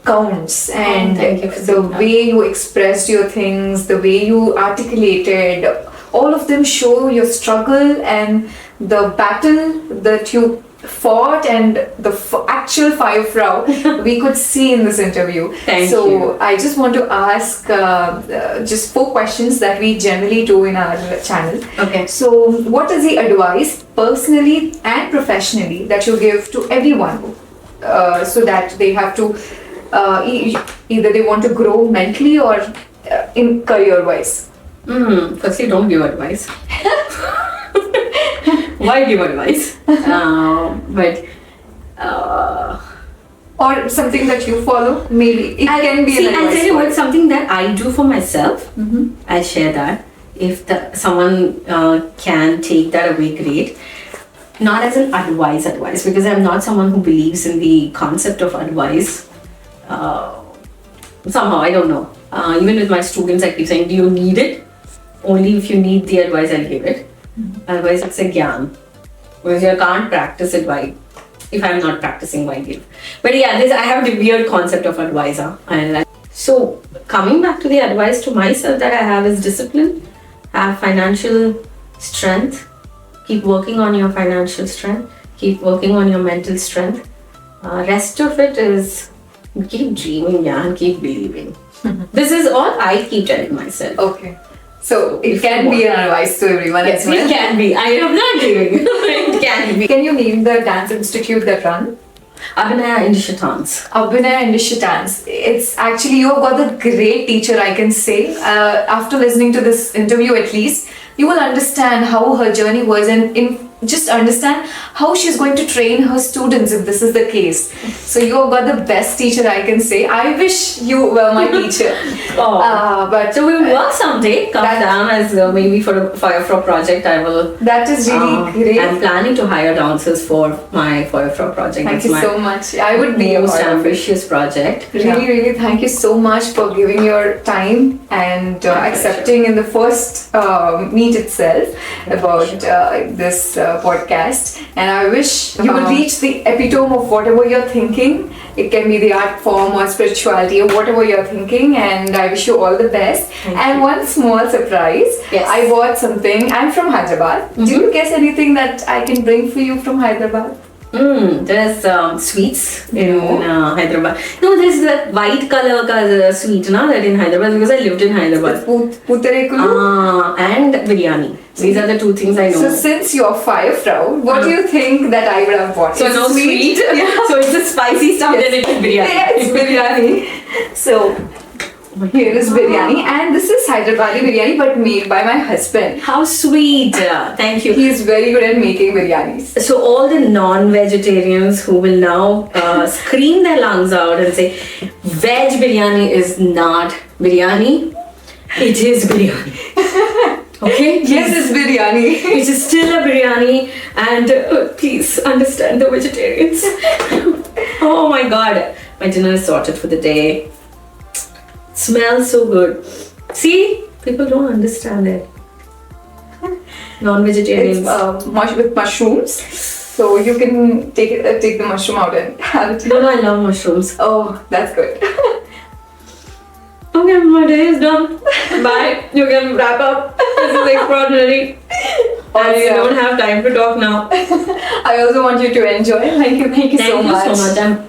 counts. And thank you for the saying that. way you expressed your things, the way you articulated, all of them show your struggle and the battle that you fought and the actual Firefrau we could see in this interview. Thank so you. I just want to ask just 4 questions that we generally do in our channel. Okay. So what is the advice personally and professionally that you give to everyone so that they have to either they want to grow mentally or in career wise? Firstly, don't give advice. Why give advice? Or something that you follow, maybe it can be an I'll advice. tell you for what, something that I do for myself. I'll share that. If someone can take that away, great. Not as an advice, because I'm not someone who believes in the concept of advice. Somehow, I don't know. Even with my students, I keep saying, do you need it? Only if you need the advice, I'll give it. Otherwise, it's a gyan. Because you can't practice it by, if I'm not practicing, why give? But yeah, I have the weird concept of advice. So, coming back to the advice to myself that I have is discipline, have financial strength, keep working on your financial strength, keep working on your mental strength. Rest of it is keep dreaming and keep believing. This is all I keep telling myself. Okay. So it can be an advice to everyone. Yes, as well. it can be. I am not giving. It can be. Can you name the dance institute that run? Abhinaya Indisha Dance. Abhinaya and Disha Dance. It's actually, you've got the great teacher, I can say. After listening to this interview at least, you will understand how her journey was and just understand how she's going to train her students if this is the case. So you've got the best teacher, I can say. I wish you were my teacher. But So we will work someday. Come That- down as maybe for a Firefrog project. I will. that is really great. I'm planning to hire dancers for my Firefrog project. Thank That's you my so much. I would be a most part of it. ambitious project. Really, really thank you so much for giving your time and accepting in the first meet itself about this podcast. And I wish you will reach the epitome of whatever you're thinking. It can be the art form or spirituality or whatever you're thinking. And I wish you all the best. And one small surprise. Yes. I bought something. I'm from Hyderabad. Do you guess anything that I can bring for you from Hyderabad? There's sweets in Hyderabad. No, there's that white color ka sweet that in Hyderabad because I lived in Hyderabad. Putarekulu. And biryani. These are the two things I know. So since you're Firefrog, what do you think that I would have bought? So Is it no sweet. Yeah. So it's a spicy stuff. Then it's biryani. Yeah, it's biryani. So here is biryani, and this is Hyderabadi biryani, but made by my husband. How sweet! Thank you. He is very good at making biryanis. So all the non-vegetarians who will now scream their lungs out and say, "Veg biryani is not biryani. It is biryani." Okay? Yes, it's biryani. It is still a biryani, and please understand the vegetarians. Oh my god, my dinner is sorted for the day. Smells so good. See, people don't understand it. Non-vegetarians. It's with mushrooms, so you can take the mushroom out and have it. No, I love mushrooms. Oh, that's good. Okay, my day is done. Bye. You can wrap up. This is extraordinary. I don't have time to talk now. I also want you to enjoy. Thank you so much. Thank you so much. I'm